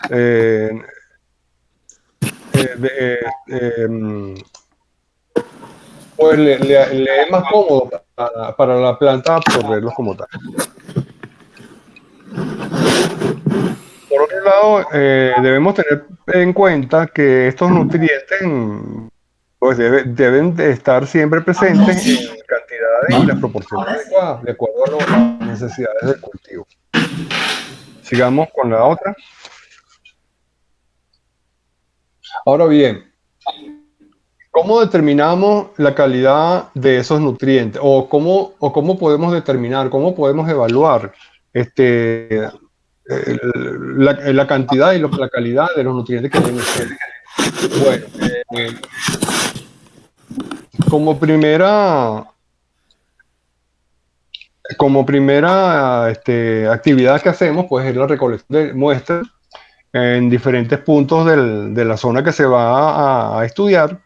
eh, em, pues le es más cómodo para la planta absorberlos como tal. Por otro lado, debemos tener en cuenta que estos nutrientes pues deben de estar siempre presentes en cantidades y las proporciones adecuadas, de acuerdo a las necesidades del cultivo. Sigamos con la otra. Ahora bien, ¿cómo determinamos la calidad de esos nutrientes? O cómo podemos determinar, cómo podemos evaluar la cantidad y la calidad de los nutrientes que hay en el suelo? Bueno, como primera, actividad que hacemos, pues es la recolección de muestras en diferentes puntos de la zona que se va a estudiar.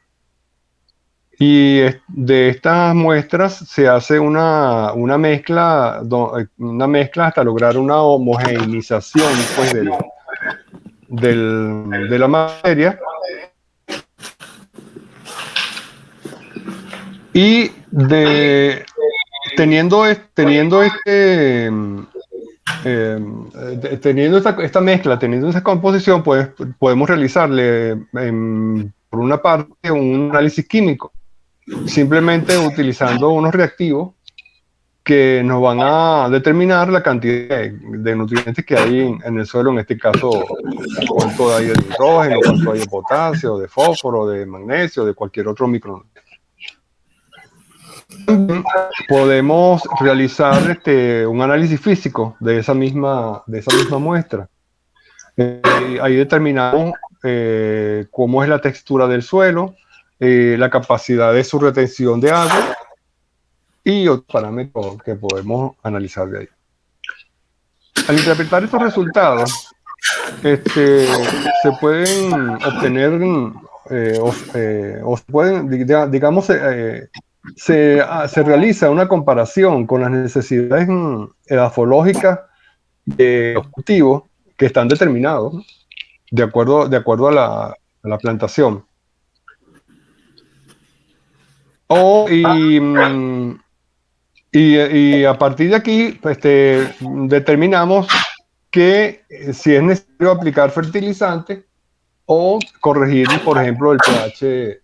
Y de estas muestras se hace una mezcla, una mezcla hasta lograr una homogeneización pues, de la materia. Y teniendo esta mezcla, teniendo esa composición, pues podemos realizarle, por una parte, un análisis químico, simplemente utilizando unos reactivos que nos van a determinar la cantidad de nutrientes que hay en el suelo, en este caso, cuánto hay de nitrógeno, cuánto hay de potasio, de fósforo, de magnesio, de cualquier otro micronutriente. Podemos realizar un análisis físico de esa misma muestra. Ahí determinamos cómo es la textura del suelo, la capacidad de su retención de agua y otros parámetros que podemos analizar de ahí. Al interpretar estos resultados, se pueden obtener o se pueden, digamos, se realiza una comparación con las necesidades edafológicas de los cultivos que están determinados, ¿no? de acuerdo a la plantación. Y a partir de aquí, determinamos que si es necesario aplicar fertilizantes o corregir, por ejemplo, el pH,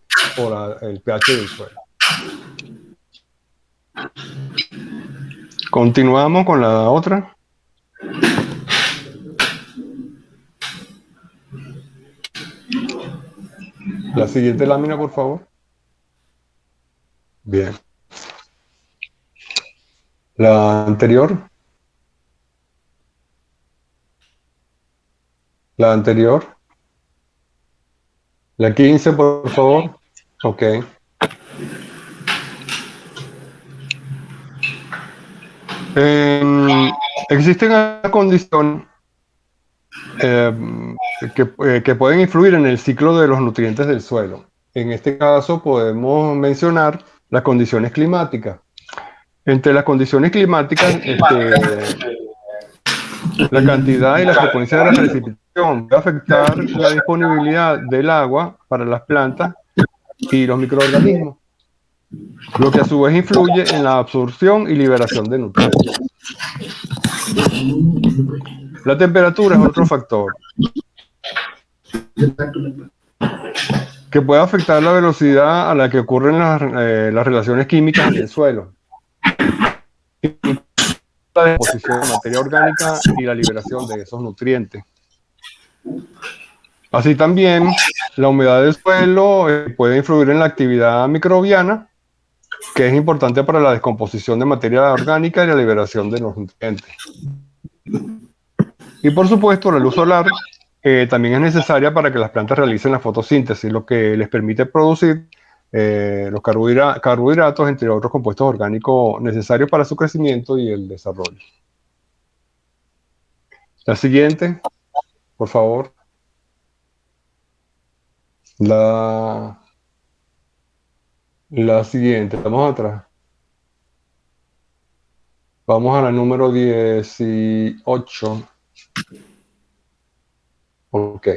el pH del suelo. Continuamos con la otra. La siguiente lámina, por favor. Bien. La anterior. La anterior. La 15, por favor. Ok. Existen algunas condiciones que pueden influir en el ciclo de los nutrientes del suelo. En este caso podemos mencionar las condiciones climáticas. Entre las condiciones climáticas, la cantidad y la frecuencia de la precipitación puede afectar la disponibilidad del agua para las plantas y los microorganismos, lo que a su vez influye en la absorción y liberación de nutrientes. La temperatura es otro factor que puede afectar la velocidad a la que ocurren las relaciones químicas en el suelo, la deposición de materia orgánica y la liberación de esos nutrientes. Así también, la humedad del suelo puede influir en la actividad microbiana, que es importante para la descomposición de materia orgánica y la liberación de los nutrientes. Y por supuesto, la luz solar también es necesaria para que las plantas realicen la fotosíntesis, lo que les permite producir los carbohidratos, entre otros compuestos orgánicos necesarios para su crecimiento y el desarrollo. La siguiente, por favor. La siguiente, vamos atrás. Vamos a la número 18. Ok.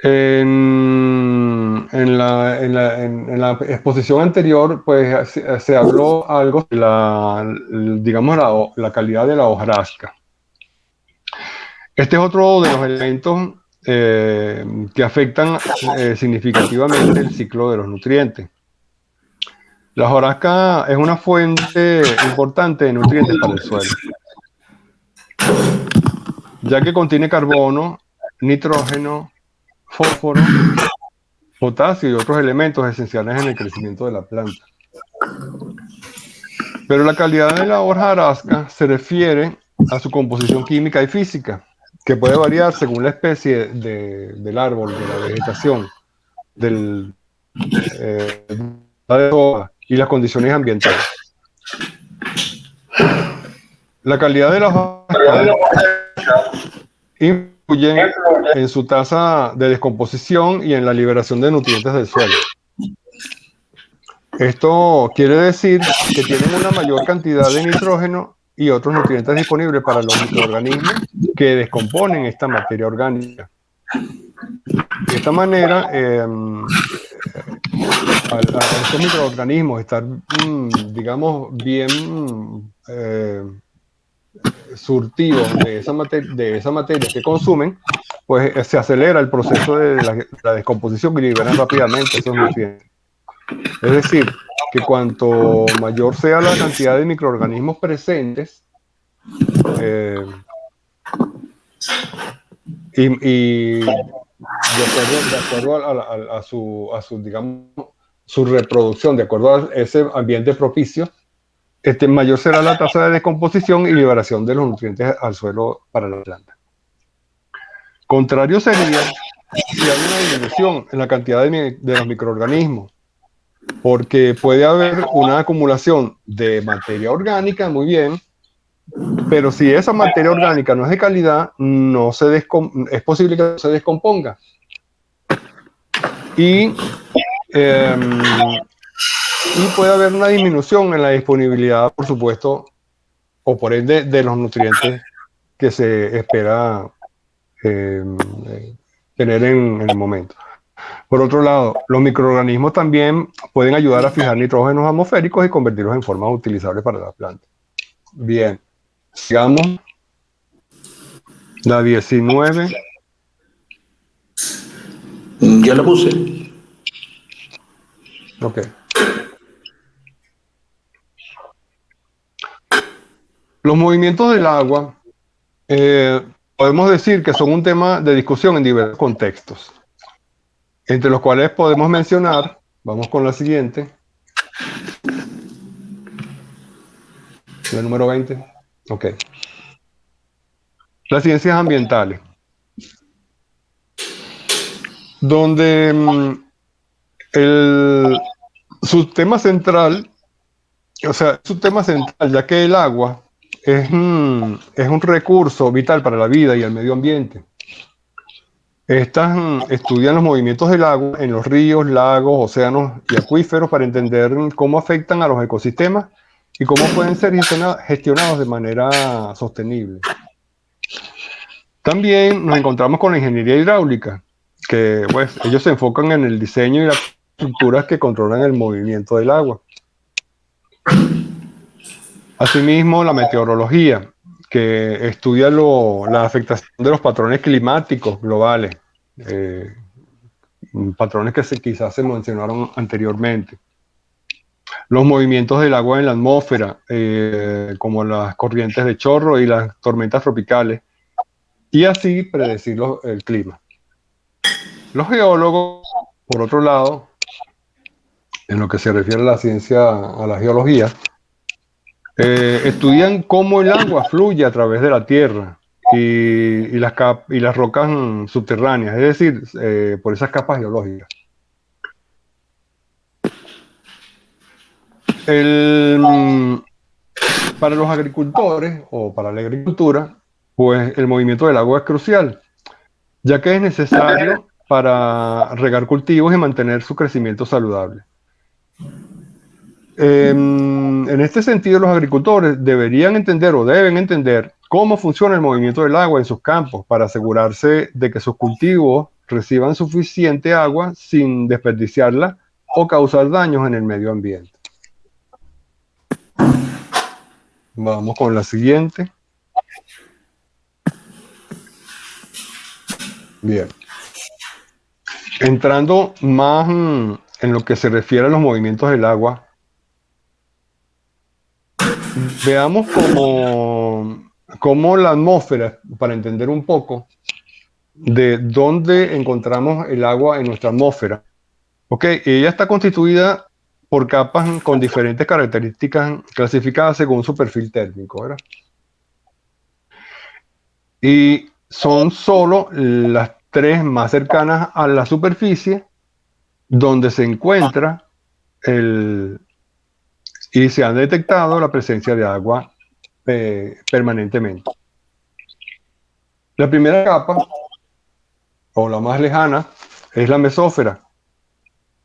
En la exposición anterior, pues se habló algo de digamos, la calidad de la hojarasca. Este es otro de los elementos que afectan significativamente el ciclo de los nutrientes. La hojarasca es una fuente importante de nutrientes para el suelo, ya que contiene carbono, nitrógeno, fósforo, potasio y otros elementos esenciales en el crecimiento de la planta. Pero la calidad de la hojarasca se refiere a su composición química y física, que puede variar según la especie del árbol, de la vegetación, del, de hoja y las condiciones ambientales. La calidad de la hojarasca influye en su tasa de descomposición y en la liberación de nutrientes del suelo. Esto quiere decir que tienen una mayor cantidad de nitrógeno y otros nutrientes disponibles para los microorganismos que descomponen esta materia orgánica. De esta manera, a estos microorganismos estar, digamos, bien surtidos de esa materia que consumen, pues se acelera el proceso de la descomposición y liberan rápidamente esos nutrientes. Es decir, que cuanto mayor sea la cantidad de microorganismos presentes, y de acuerdo a su, digamos, su reproducción, de acuerdo a ese ambiente propicio, mayor será la tasa de descomposición y liberación de los nutrientes al suelo para la planta. Contrario sería si hay una disminución en la cantidad de los microorganismos, porque puede haber una acumulación de materia orgánica, muy bien, pero si esa materia orgánica no es de calidad, es posible que no se descomponga. Y puede haber una disminución en la disponibilidad, por supuesto, o por ende, de los nutrientes que se espera tener en el momento. Por otro lado, los microorganismos también pueden ayudar a fijar nitrógenos atmosféricos y convertirlos en formas utilizables para la planta. Bien, sigamos. La 19. Ya la puse. Ok. Los movimientos del agua podemos decir que son un tema de discusión en diversos contextos, entre los cuales podemos mencionar, vamos con la siguiente, la número 20. Ok. Las ciencias ambientales, donde su tema central, ya que el agua es un recurso vital para la vida y el medio ambiente. Estas estudian los movimientos del agua en los ríos, lagos, océanos y acuíferos para entender cómo afectan a los ecosistemas y cómo pueden ser gestionados de manera sostenible. También nos encontramos con la ingeniería hidráulica, que pues, ellos se enfocan en el diseño y las estructuras que controlan el movimiento del agua. Asimismo, la meteorología, que estudia la afectación de los patrones climáticos globales, patrones que quizás se mencionaron anteriormente. Los movimientos del agua en la atmósfera, como las corrientes de chorro y las tormentas tropicales, y así predecir el clima. Los geólogos, por otro lado, en lo que se refiere a la ciencia, a la geología, estudian cómo el agua fluye a través de la tierra y las rocas subterráneas, es decir, por esas capas geológicas. Para los agricultores o para la agricultura, pues el movimiento del agua es crucial, ya que es necesario para regar cultivos y mantener su crecimiento saludable. En este sentido, los agricultores deberían entender o deben entender cómo funciona el movimiento del agua en sus campos para asegurarse de que sus cultivos reciban suficiente agua sin desperdiciarla o causar daños en el medio ambiente. Vamos con la siguiente. Bien. Entrando más en lo que se refiere a los movimientos del agua, veamos cómo la atmósfera, para entender un poco de dónde encontramos el agua en nuestra atmósfera. Ok, ella está constituida por capas con diferentes características clasificadas según su perfil térmico, ¿verdad? Y son solo las tres más cercanas a la superficie donde se encuentra y se ha detectado la presencia de agua permanentemente. La primera capa, o la más lejana, es la mesósfera.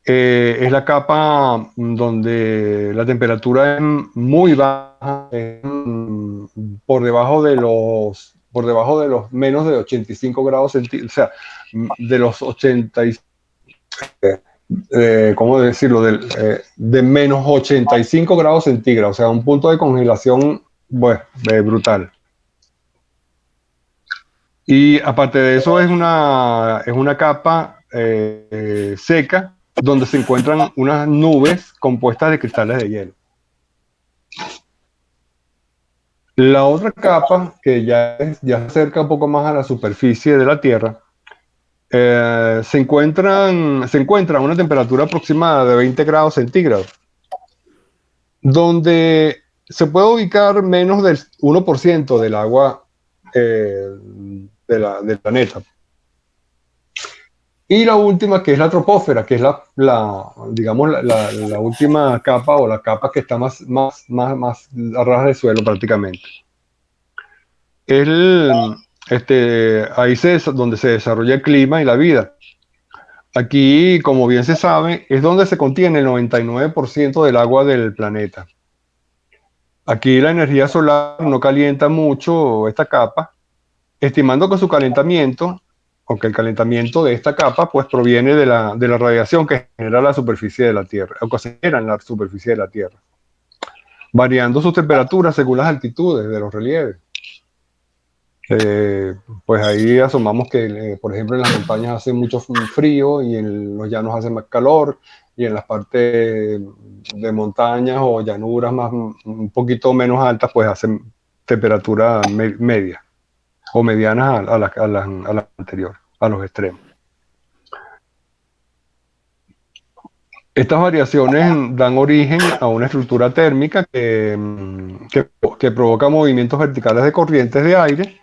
Es la capa donde la temperatura es muy baja, por debajo de los menos de 85 grados centígrados, o sea, de los 85, ¿cómo decirlo? De menos 85 grados centígrados, o sea, un punto de congelación, bueno, brutal. Y aparte de eso es una capa seca donde se encuentran unas nubes compuestas de cristales de hielo. La otra capa, que ya se acerca un poco más a la superficie de la Tierra, se encuentra a una temperatura aproximada de 20 grados centígrados, donde se puede ubicar menos del 1% del agua del planeta. Y la última, que es la troposfera, que es digamos, la última capa, o la capa que está más a ras del suelo prácticamente. Ahí es donde se desarrolla el clima y la vida. Aquí, como bien se sabe, es donde se contiene el 99% del agua del planeta. Aquí la energía solar no calienta mucho esta capa, estimando que su calentamiento, aunque el calentamiento de esta capa pues proviene de la radiación que genera la superficie de la Tierra, o que se genera en la superficie de la Tierra, variando sus temperaturas según las altitudes de los relieves. Pues ahí asomamos que, por ejemplo, en las montañas hace mucho frío y en los llanos hace más calor, y en las partes de montañas o llanuras un poquito menos altas pues hacen temperaturas medias o medianas a las anteriores, a los extremos. Estas variaciones dan origen a una estructura térmica que provoca movimientos verticales de corrientes de aire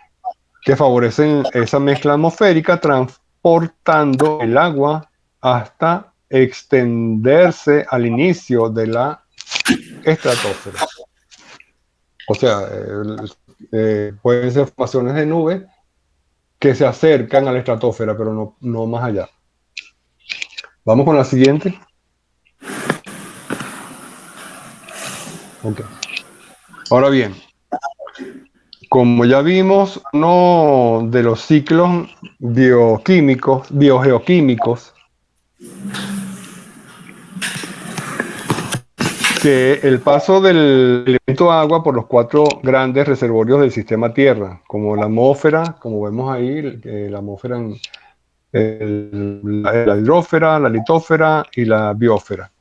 que favorecen esa mezcla atmosférica, transportando el agua hasta extenderse al inicio de la estratosfera. O sea, pueden ser formaciones de nubes que se acercan a la estratosfera, pero no más allá. Vamos con la siguiente. Okay. Ahora bien, como ya vimos, uno de los ciclos biogeoquímicos, que el paso del elemento agua por los 4 grandes reservorios del sistema Tierra, como la atmósfera, como vemos ahí, la atmósfera, la hidrósfera, la litósfera y la biosfera.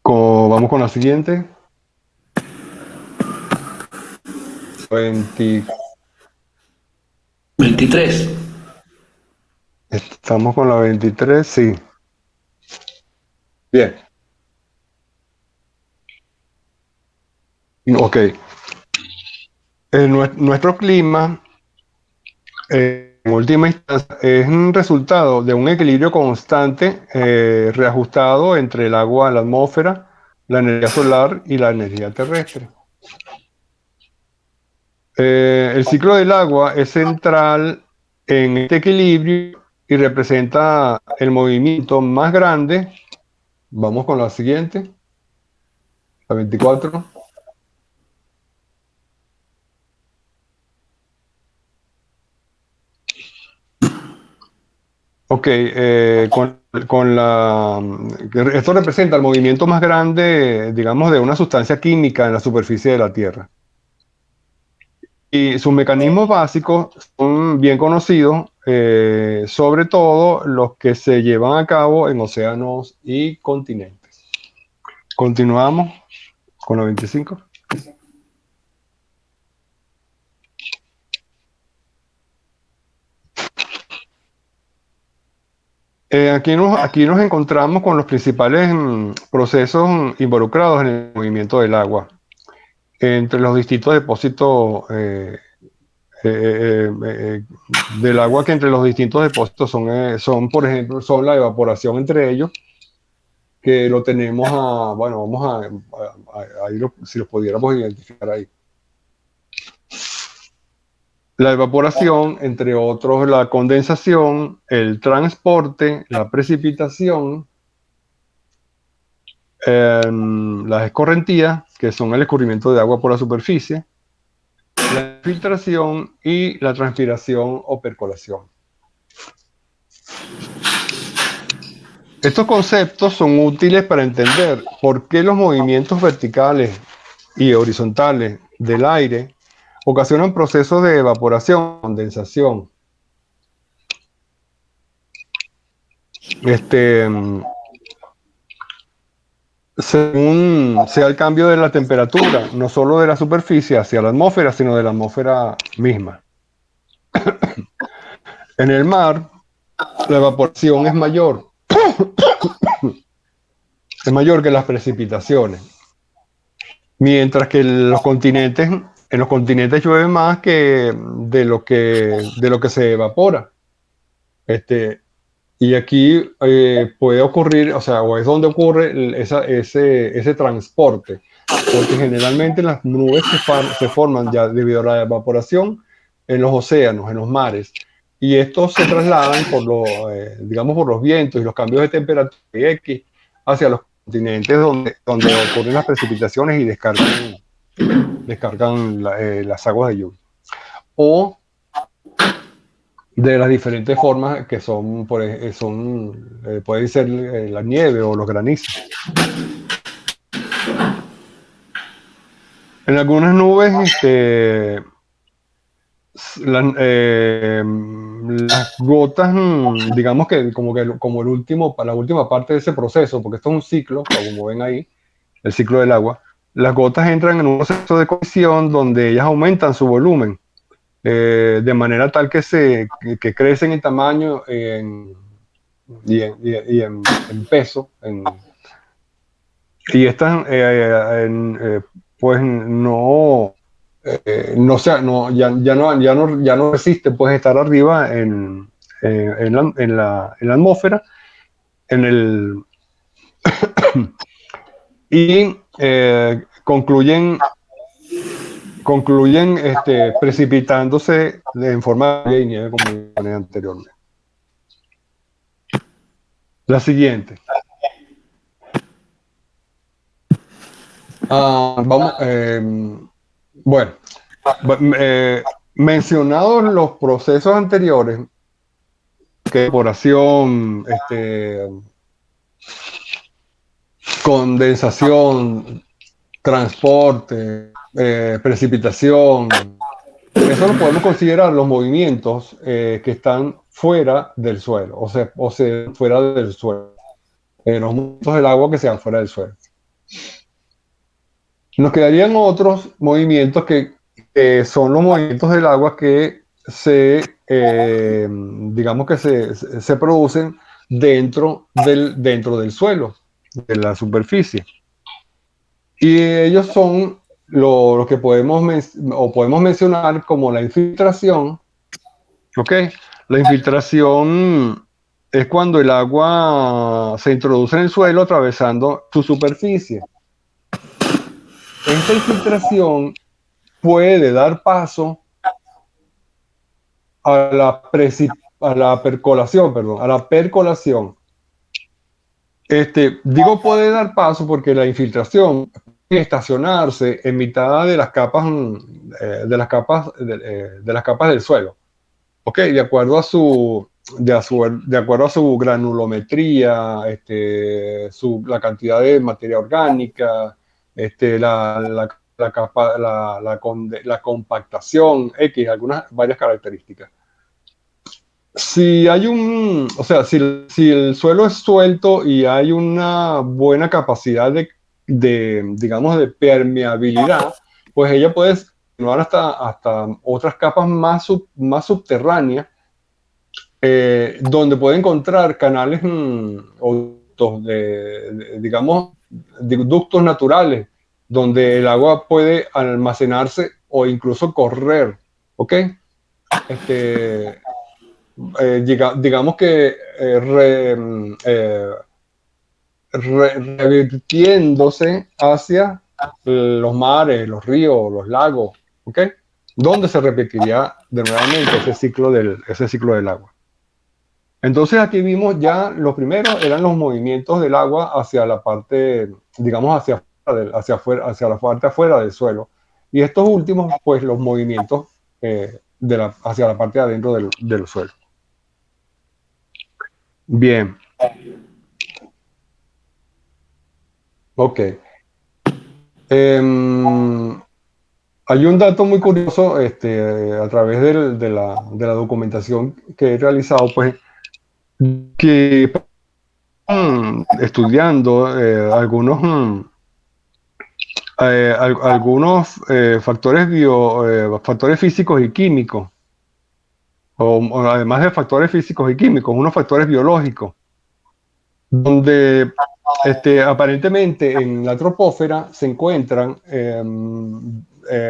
Vamos con la siguiente. 23. Estamos con la 23, sí. Bien. Ok. Nuestro clima, en última instancia, es un resultado de un equilibrio constante, reajustado entre el agua, la atmósfera, la energía solar y la energía terrestre. El ciclo del agua es central en este equilibrio y representa el movimiento más grande Vamos con la siguiente, la 24. Ok, esto representa el movimiento más grande, digamos, de una sustancia química en la superficie de la Tierra. Y sus mecanismos básicos son bien conocidos, sobre todo los que se llevan a cabo en océanos y continentes. Continuamos con la 25. Aquí nos encontramos con los principales procesos involucrados en el movimiento del agua entre los distintos depósitos del agua, que entre los distintos depósitos son, por ejemplo, son la evaporación entre ellos, que lo tenemos bueno, vamos ahí si los pudiéramos identificar ahí. La evaporación, entre otros, la condensación, el transporte, la precipitación, las escorrentías, que son el escurrimiento de agua por la superficie, la filtración y la transpiración o percolación. Estos conceptos son útiles para entender por qué los movimientos verticales y horizontales del aire ocasionan procesos de evaporación, condensación. Según sea el cambio de la temperatura, no solo de la superficie hacia la atmósfera, sino de la atmósfera misma. En el mar, la evaporación es mayor que las precipitaciones, mientras que en los continentes llueve más que de lo que se evapora. Y aquí puede ocurrir, o sea, o es donde ocurre ese transporte, porque generalmente las nubes se forman ya debido a la evaporación en los océanos, en los mares, y estos se trasladan digamos, por los vientos y los cambios de temperatura X hacia los continentes donde ocurren las precipitaciones y descargan las aguas de lluvia. O de las diferentes formas que pueden ser la nieve o los granizos. En algunas nubes, las gotas, digamos que como la última parte de ese proceso, porque esto es un ciclo, como ven ahí, el ciclo del agua, las gotas entran en un proceso de colisión donde ellas aumentan su volumen, de manera tal que crecen en tamaño y en peso. Y estas, pues ya no resiste pues estar arriba en la atmósfera, y concluyen precipitándose en forma de nieve, como mencioné anteriormente. La siguiente. Bueno, mencionados los procesos anteriores, que evaporación, condensación, transporte, precipitación, eso lo podemos considerar los movimientos que están fuera del suelo, o sea, fuera del suelo, los movimientos del agua que sean fuera del suelo. Nos quedarían otros movimientos que son los movimientos del agua que digamos que se producen dentro del suelo, de la superficie. Y ellos son lo que podemos mencionar como la infiltración. ¿Ok? La infiltración es cuando el agua se introduce en el suelo atravesando su superficie. Esta infiltración puede dar paso a la percolación. Digo puede dar paso porque la infiltración puede estacionarse en mitad de las capas, de las capas del suelo. ¿Ok? De acuerdo a su granulometría, la cantidad de materia orgánica, la compactación, varias características. Si hay o sea, si el suelo es suelto y hay una buena capacidad digamos, de permeabilidad, pues ella puede continuar hasta otras capas más subterráneas, donde puede encontrar canales o digamos, ductos naturales, donde el agua puede almacenarse o incluso correr, ¿ok? Digamos que revirtiéndose hacia los mares, los ríos, los lagos, ¿ok? Donde se repetiría de nuevamente ese ciclo del agua. Entonces aquí vimos ya, los primeros eran los movimientos del agua hacia la parte, digamos, hacia la parte afuera del suelo. Y estos últimos, pues los movimientos hacia la parte de adentro del suelo. Bien. Ok. Hay un dato muy curioso a través de la documentación que he realizado, pues, que estudiando algunos factores físicos y químicos, o además de factores físicos y químicos, unos factores biológicos, donde aparentemente en la troposfera se encuentran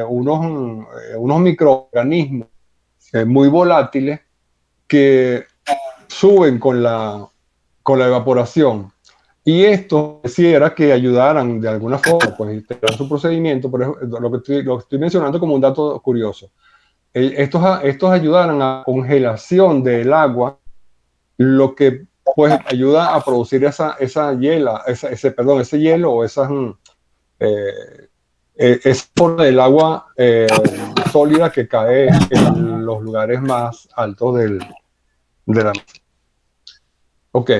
unos microorganismos muy volátiles que suben con la evaporación. Y esto quisiera que ayudaran de alguna forma, pues, integrar su procedimiento, por ejemplo, lo que estoy mencionando como un dato curioso. Estos ayudaran a la congelación del agua, lo que pues ayuda a producir ese hielo o esa forma del agua sólida que cae en los lugares más altos de la... Ok.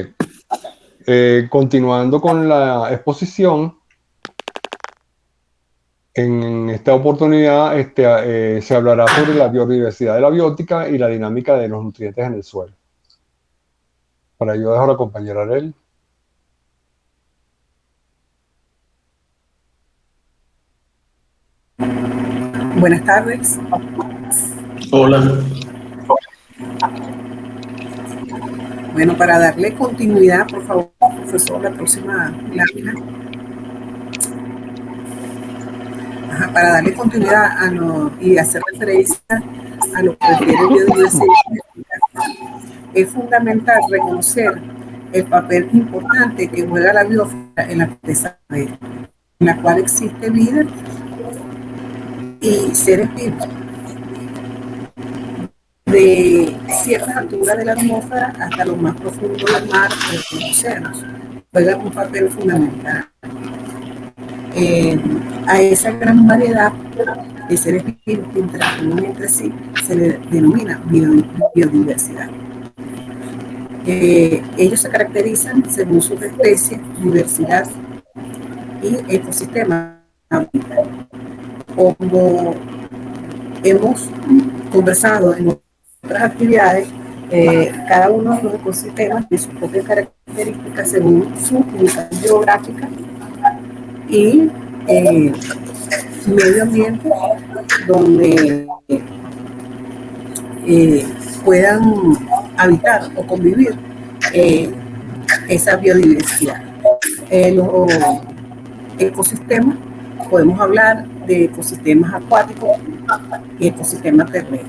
Continuando con la exposición, en esta oportunidad se hablará sobre la biodiversidad de la biótica y la dinámica de los nutrientes en el suelo. Para ello dejo a la compañera Arel. Buenas tardes. Hola. Bueno, para darle continuidad, por favor, profesor, la próxima lámina. Para darle continuidad y hacer referencia a lo que refiere biodiversidad, es fundamental reconocer el papel importante que juega la biosfera en la corteza en la cual existe vida y seres vivos. De ciertas alturas de la atmósfera hasta lo más profundo del mar o de los océanos, juega un papel fundamental. A esa gran variedad de seres vivos que interactúan entre sí se le denomina biodiversidad. Ellos se caracterizan según sus especies, diversidad y ecosistemas. Como hemos conversado en otras actividades, cada uno de los ecosistemas tiene sus propias características según su ubicación geográfica y medio ambiente donde puedan habitar o convivir esa biodiversidad. Los ecosistemas, podemos hablar de ecosistemas acuáticos y ecosistemas terrestres,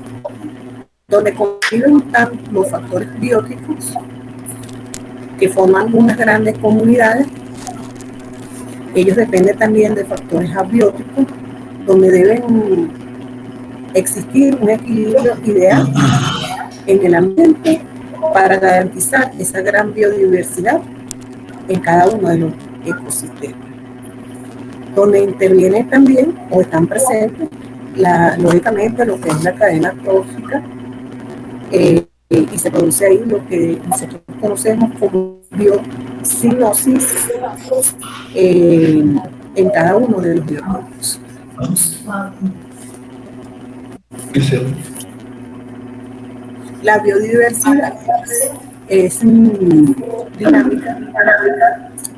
donde conviven los factores bióticos que forman unas grandes comunidades. Ellos dependen también de factores abióticos, donde deben existir un equilibrio ideal en el ambiente para garantizar esa gran biodiversidad en cada uno de los ecosistemas, donde interviene también o están presentes, lógicamente, lo que es la cadena trófica, y se produce ahí lo que nosotros conocemos como biocinosis en cada uno de los biotopos. La biodiversidad es dinámica,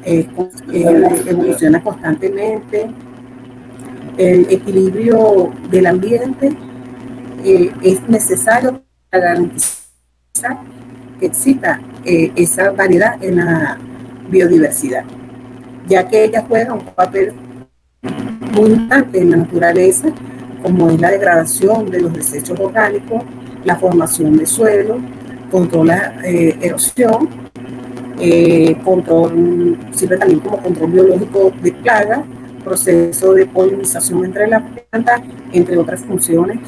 evoluciona constantemente. El equilibrio del ambiente es necesario para garantizar que exista esa variedad en la biodiversidad, ya que ella juega un papel muy importante en la naturaleza, como es la degradación de los desechos orgánicos, la formación de suelo, controla erosión, sirve también como control biológico de plagas, proceso de polinización entre las plantas, entre otras funciones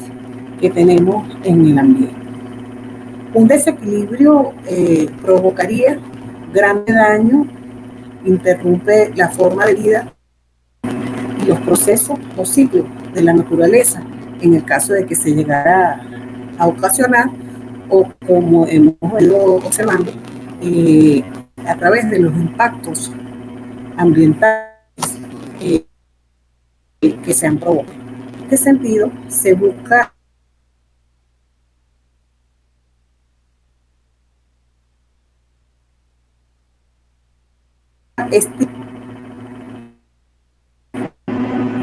que tenemos en el ambiente. Un desequilibrio provocaría grande daño, interrumpe la forma de vida y los procesos o ciclos de la naturaleza, en el caso de que se llegara a ocasionar, o como hemos ido observando, a través de los impactos ambientales que se han provocado. En este sentido, se busca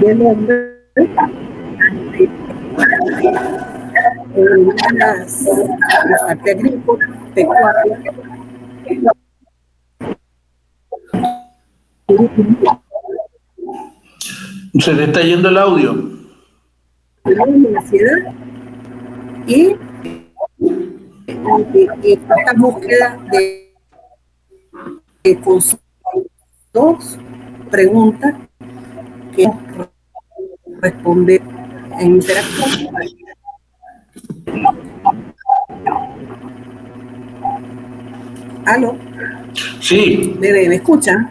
del hombre la parte agrícola, pecuaria. Se le está yendo el audio. La ansiedad y esta búsqueda de dos preguntas que responde en interacción. ¿Aló? Sí. ¿Me escuchan?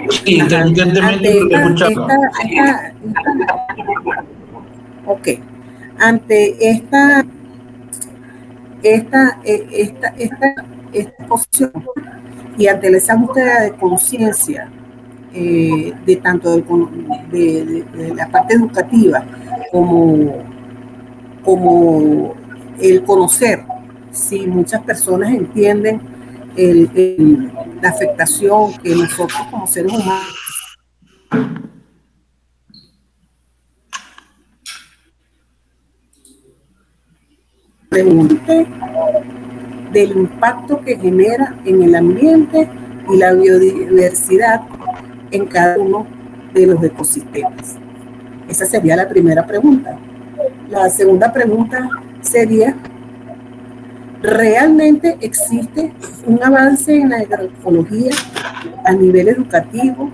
Sí, intermitentemente lo escuchamos. Ok. Ante esta posición y ante esa búsqueda de conciencia, de tanto de la parte educativa como el conocer, si muchas personas entienden la afectación que nosotros como seres humanos del impacto que genera en el ambiente y la biodiversidad en cada uno de los ecosistemas. Esa sería la primera pregunta. La segunda pregunta sería: ¿realmente existe un avance en la agroecología a nivel educativo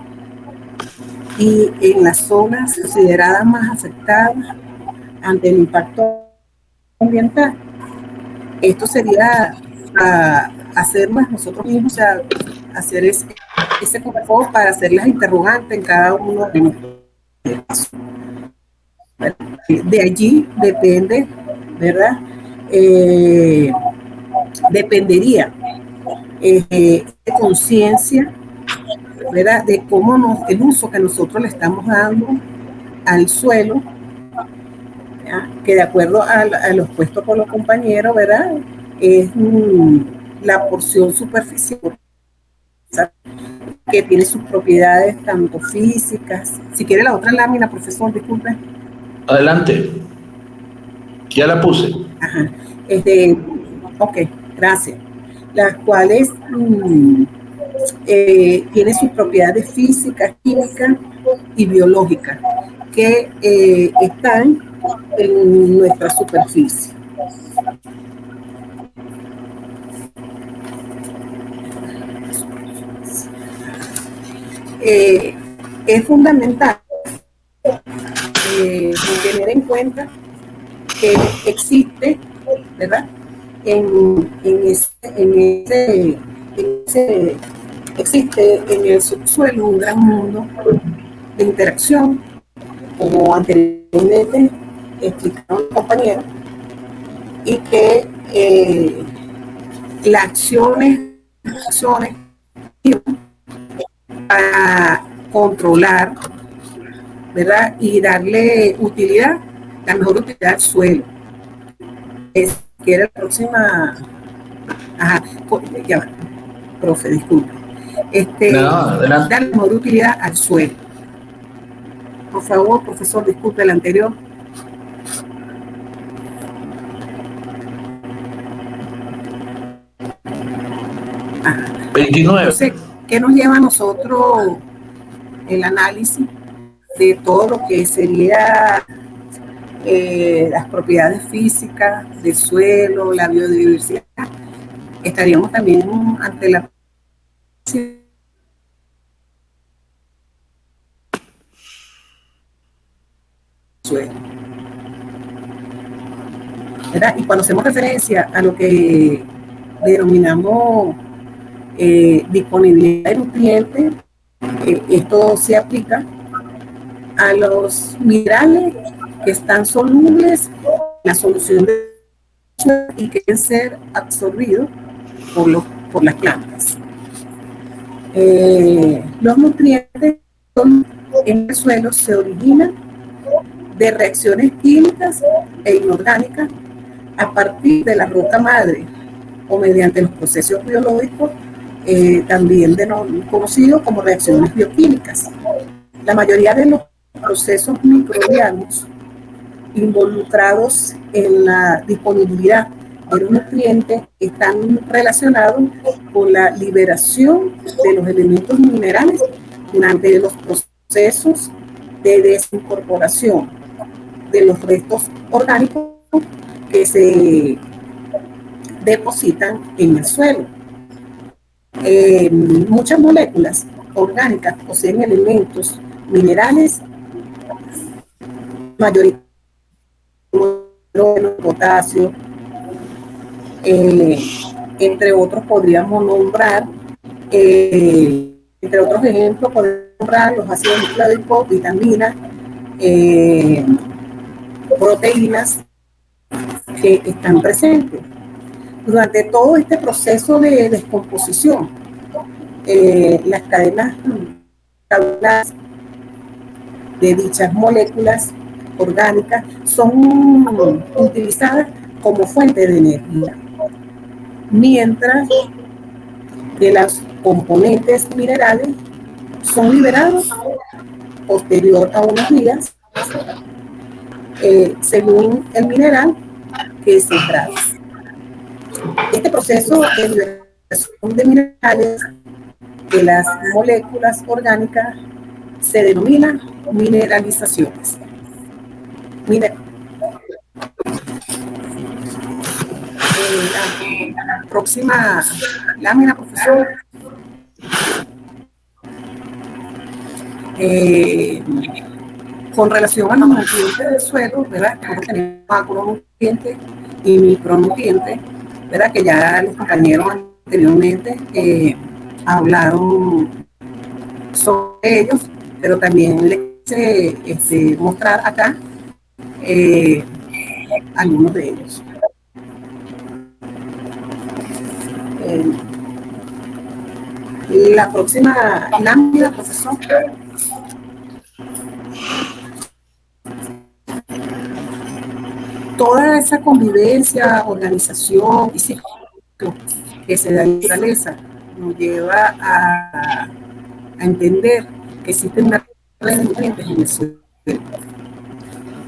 y en las zonas consideradas más afectadas ante el impacto ambiental? Esto sería hacer más nosotros mismos, o sea, hacer ese trabajo para hacer las interrogantes en cada uno de los casos. De allí depende, ¿verdad? Dependería de conciencia, ¿verdad? De cómo el uso que nosotros le estamos dando al suelo, ¿ya? Que de acuerdo a los puestos por los compañeros, ¿verdad? Es la porción superficial, ¿sabes? Que tiene sus propiedades tanto físicas. Si quiere la otra lámina, profesor, disculpe. Adelante. Ya la puse. Ajá. Ok, gracias. Las cuales tienen sus propiedades físicas, químicas y biológicas que están en nuestra superficie. Es fundamental tener en cuenta que existe, ¿verdad? En ese Existe en el subsuelo un gran mundo de interacción, como anteriormente explicaron los compañeros, y que las acciones para controlar, ¿verdad? Y darle utilidad, la mejor utilidad al suelo. Es que era la próxima. Ajá, ya va, profe, disculpe. Dar la mejor utilidad al suelo. Por favor, profesor, disculpe el anterior. Ajá. 29. Entonces, ¿qué nos lleva a nosotros el análisis de todo lo que sería las propiedades físicas del suelo, la biodiversidad? Estaríamos también ante la suelo, ¿verdad? Y cuando hacemos referencia a lo que denominamos disponibilidad de nutrientes, esto se aplica a los minerales que están solubles en la solución de suelo y que deben ser absorbidos por las plantas. Los nutrientes en el suelo se originan de reacciones químicas e inorgánicas a partir de la roca madre o mediante los procesos biológicos, también conocidos como reacciones bioquímicas. La mayoría de los procesos microbianos involucrados en la disponibilidad de los nutrientes están relacionados con la liberación de los elementos minerales durante los procesos de desincorporación de los restos orgánicos que se depositan en el suelo. Muchas moléculas orgánicas poseen elementos minerales mayoritariamente potasio, entre otros podríamos nombrar, entre otros ejemplos podemos nombrar los ácidos nucleicos, vitaminas, proteínas que están presentes. Durante todo este proceso de descomposición, las cadenas de dichas moléculas orgánicas son utilizadas como fuente de energía, mientras que los componentes minerales son liberados posterior a unos días, según el mineral que se trata. Este proceso de liberación de minerales de las moléculas orgánicas se denomina mineralizaciones. La próxima lámina, profesor. Con relación a los nutrientes del suelo, ¿verdad? Tenemos macronutrientes y micronutrientes, ¿verdad? Que ya los compañeros anteriormente hablaron sobre ellos, pero también les quise mostrar acá algunos de ellos. La próxima lámina, profesor. Toda esa convivencia, organización y ciclo que se da en la naturaleza nos lleva a entender que existen una red de nutrientes en el suelo.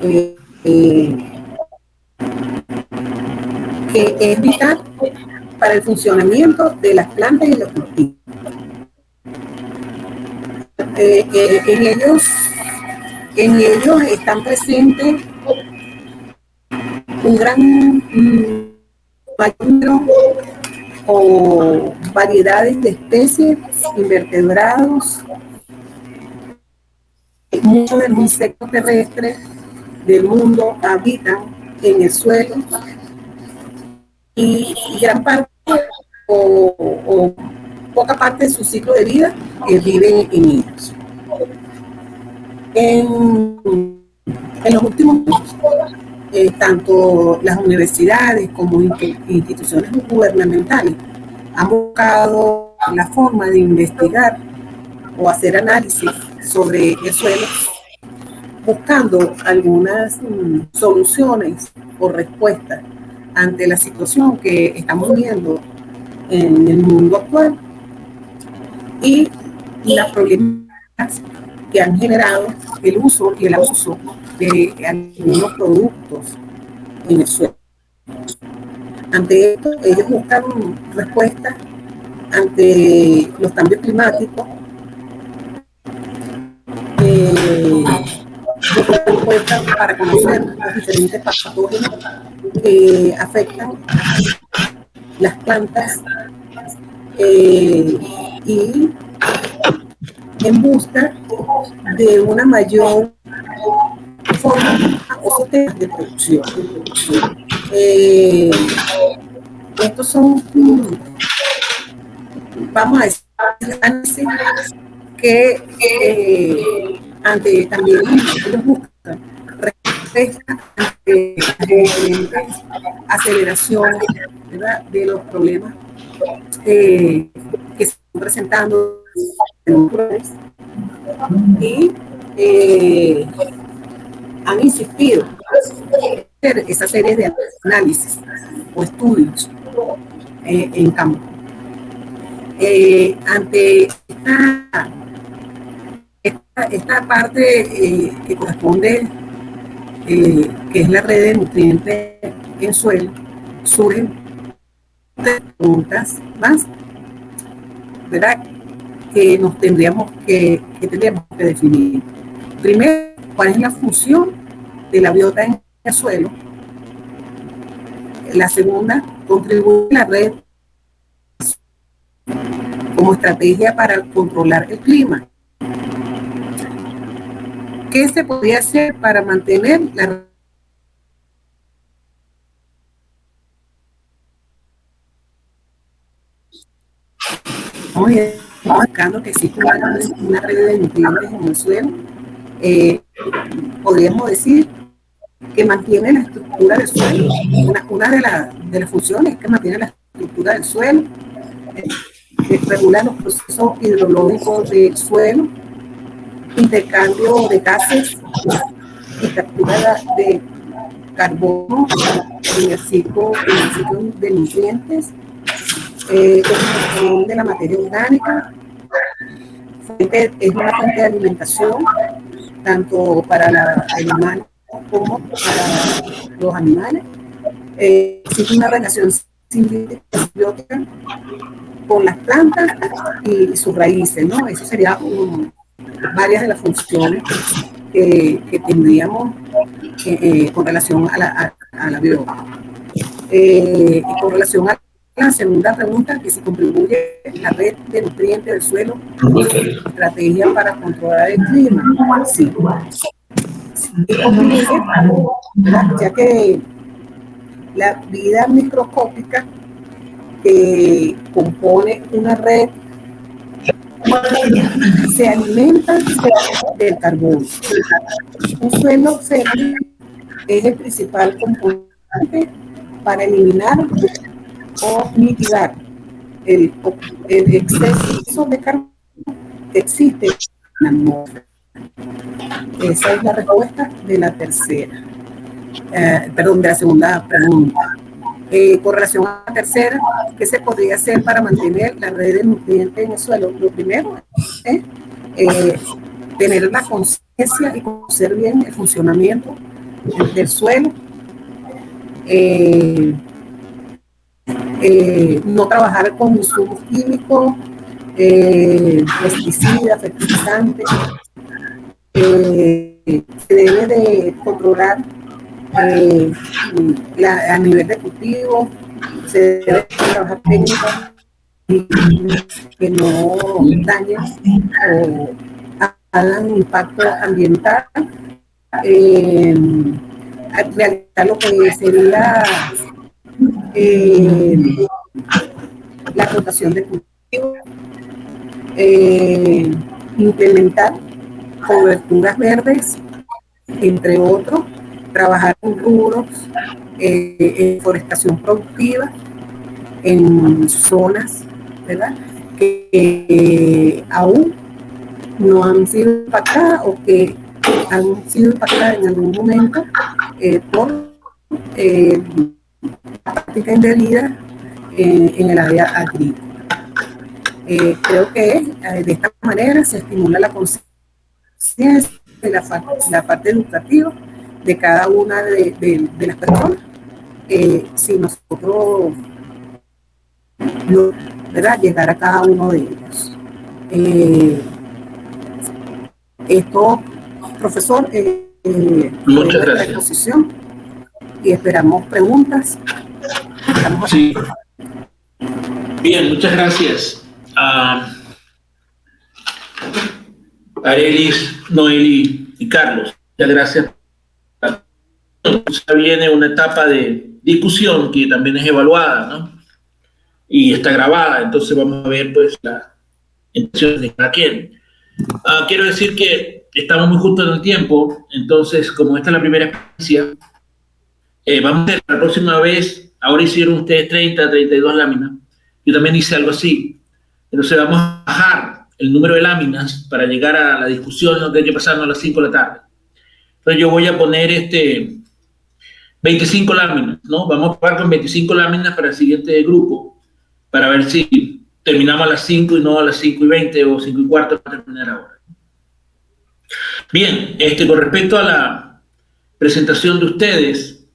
Que es vital para el funcionamiento de las plantas y los cultivos. En ellos están presentes un gran número o variedades de especies, invertebrados, muchos de los insectos terrestres del mundo habitan en el suelo y gran parte o poca parte de su ciclo de vida viven en ellos. En los últimos años, tanto las universidades como instituciones gubernamentales han buscado la forma de investigar o hacer análisis sobre el suelo, buscando algunas soluciones o respuestas ante la situación que estamos viendo en el mundo actual y las problemáticas que han generado el uso y el abuso de algunos productos en el suelo. Ante esto, ellos buscan respuestas ante los cambios climáticos, respuestas para conocer los diferentes patógenos que afectan las plantas y en busca de una mayor forma o sistemas de producción. Estos son, vamos a decir, análisis que ante también ellos buscan respuesta ante diferentes aceleraciones, ¿verdad?, de los problemas que se están presentando y han insistido en hacer esa serie de análisis o estudios en campo. Ante esta parte que corresponde, que es la red de nutrientes en suelo, surgen preguntas más, ¿verdad?, que nos tendríamos que definir. Primero, ¿cuál es la función de la biota en el suelo? La segunda, contribuye a la red como estrategia para controlar el clima. ¿Qué se podría hacer para mantener la buscando que exista una red de nutrientes en el suelo? Podríamos decir que mantiene la estructura del suelo. Una de las funciones es que mantiene la estructura del suelo, regula los procesos hidrológicos del suelo, intercambio de gases y captura de carbono en el ciclo de nutrientes, de la materia orgánica, es una fuente de alimentación tanto para el humano como para los animales. Existe una relación simbiótica con las plantas y sus raíces, ¿no? Eso sería varias de las funciones que tendríamos con relación a la biota. Y con relación a la segunda pregunta, que si contribuye la red de nutrientes del suelo, estrategia para controlar el clima. Sí. Ya que la vida microscópica que compone una red se alimenta del carbono. Un suelo fértil es el principal componente para eliminar o mitigar el exceso de carbono que existe en la atmósfera. Esa es la respuesta de la tercera. De la segunda pregunta. Con relación a la tercera, ¿qué se podría hacer para mantener la red de nutrientes en el suelo? Lo primero es tener la conciencia y conocer bien el funcionamiento del suelo. No trabajar con insumos químicos, pesticidas, fertilizantes. Se debe de controlar a nivel de cultivo, se debe trabajar técnicas que no dañen o hagan impacto ambiental, realizar lo que sería la rotación de cultivo. implementar coberturas verdes, entre otros, trabajar en rubros, en forestación productiva, en zonas, ¿verdad?, que aún no han sido impactadas o que han sido impactadas en algún momento por la práctica indebida en el área agrícola. Creo que de esta manera se estimula la conciencia de la parte educativa de cada una de las personas. Si nosotros ¿verdad?, llegar a cada uno de ellos. Esto, profesor, muchas gracias. Exposición, y esperamos preguntas. Sí. Bien, muchas gracias Arelis, Noeli y Carlos. Muchas gracias. Viene una etapa de discusión que también es evaluada, ¿no?, y está grabada, entonces vamos a ver pues las intenciones de cada quien. Quiero decir que estamos muy justos en el tiempo, entonces como esta es la primera experiencia, vamos a hacer la próxima vez. Ahora hicieron ustedes 32 láminas, yo también hice algo así, entonces vamos a bajar el número de láminas para llegar a la discusión, no tiene que pasarnos a las 5 de la tarde. Entonces yo voy a poner 25 láminas, ¿no? Vamos a probar con 25 láminas para el siguiente grupo, para ver si terminamos a las 5 y no a las 5:20 o 5:15 para terminar ahora. Bien, con respecto a la presentación de ustedes,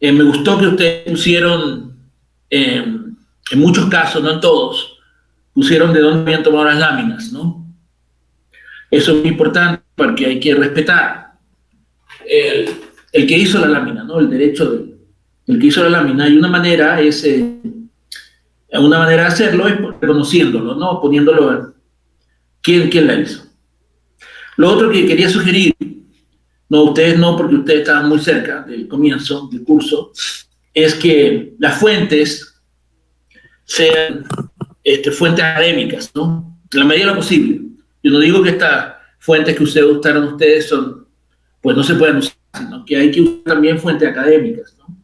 me gustó que ustedes pusieron, en muchos casos, no en todos, pusieron de dónde habían tomado las láminas, ¿no? Eso es muy importante porque hay que respetar el que hizo la lámina, ¿no? El derecho del que hizo la lámina. Y una manera de hacerlo es reconociéndolo, ¿no?, poniéndolo quién la hizo. Lo otro que quería sugerir, no, ustedes no, porque ustedes estaban muy cerca del comienzo del curso, es que las fuentes sean fuentes académicas, ¿no?, en la medida de lo posible. Yo no digo que estas fuentes que ustedes usaron pues no se puedan usar, sino que hay que usar también fuentes académicas, ¿no?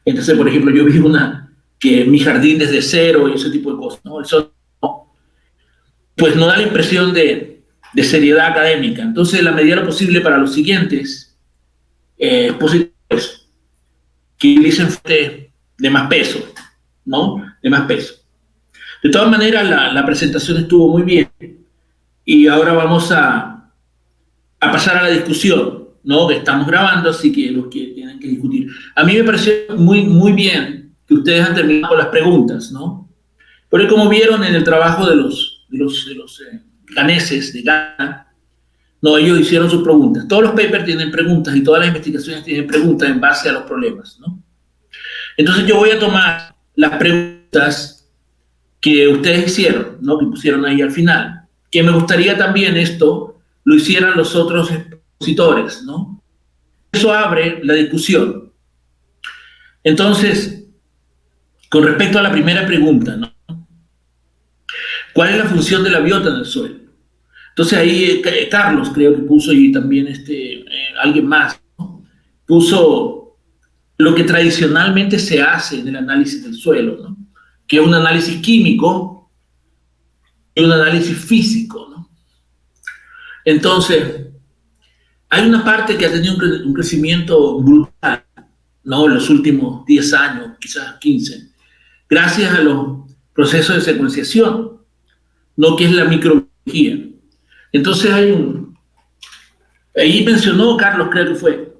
Entonces, por ejemplo, yo vi una que mi jardín desde cero y ese tipo de cosas, ¿no? Eso no, pues no da la impresión de seriedad académica. Entonces, en la medida de lo posible para los siguientes expositores, que utilicen fuentes de más peso, ¿no? De más peso. De todas maneras, la presentación estuvo muy bien y ahora vamos a pasar a la discusión, ¿no?, que estamos grabando, así que los que tienen que discutir. A mí me pareció muy, muy bien que ustedes han terminado con las preguntas, ¿no? Pero como vieron en el trabajo de los ganeses de Ghana, no, ellos hicieron sus preguntas. Todos los papers tienen preguntas y todas las investigaciones tienen preguntas en base a los problemas, ¿no? Entonces yo voy a tomar las preguntas que ustedes hicieron, ¿no?, que pusieron ahí al final, que me gustaría también esto lo hicieran los otros expositores, ¿no? Eso abre la discusión. Entonces, con respecto a la primera pregunta, ¿no?, ¿cuál es la función de la biota en el suelo? Entonces ahí Carlos creo que puso, y también alguien más, ¿no?, puso lo que tradicionalmente se hace en el análisis del suelo, ¿no?, que es un análisis químico y un análisis físico, ¿no? Entonces, hay una parte que ha tenido un crecimiento brutal, ¿no?, en los últimos 10 años, quizás 15, gracias a los procesos de secuenciación, ¿no?, que es la microbiología. Entonces ahí mencionó Carlos, creo que fue,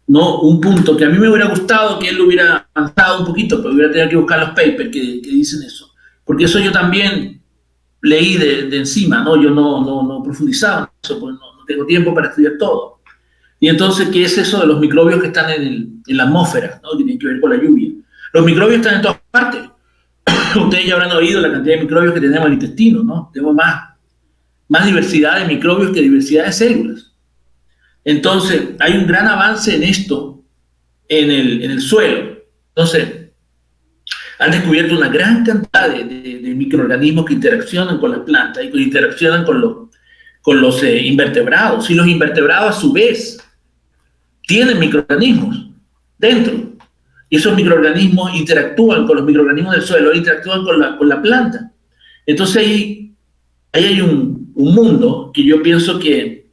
¿no?, un punto que a mí me hubiera gustado que él lo hubiera avanzado un poquito, pero hubiera tenido que buscar los papers que dicen eso, porque eso yo también leí de encima, ¿no? Yo no profundizaba en eso, porque no tengo tiempo para estudiar todo. Y entonces, ¿qué es eso de los microbios que están en la atmósfera, ¿no?, que tienen que ver con la lluvia? Los microbios están en todas partes. Ustedes ya habrán oído la cantidad de microbios que tenemos en el intestino, ¿no? Tenemos más diversidad de microbios que diversidad de células. Entonces, hay un gran avance en esto en el suelo. Entonces, Han descubierto una gran cantidad de microorganismos que interaccionan con las plantas y que interaccionan con los invertebrados. Y los invertebrados, a su vez, tienen microorganismos dentro. Y esos microorganismos interactúan con los microorganismos del suelo, interactúan con la planta. Entonces ahí hay un mundo que yo pienso que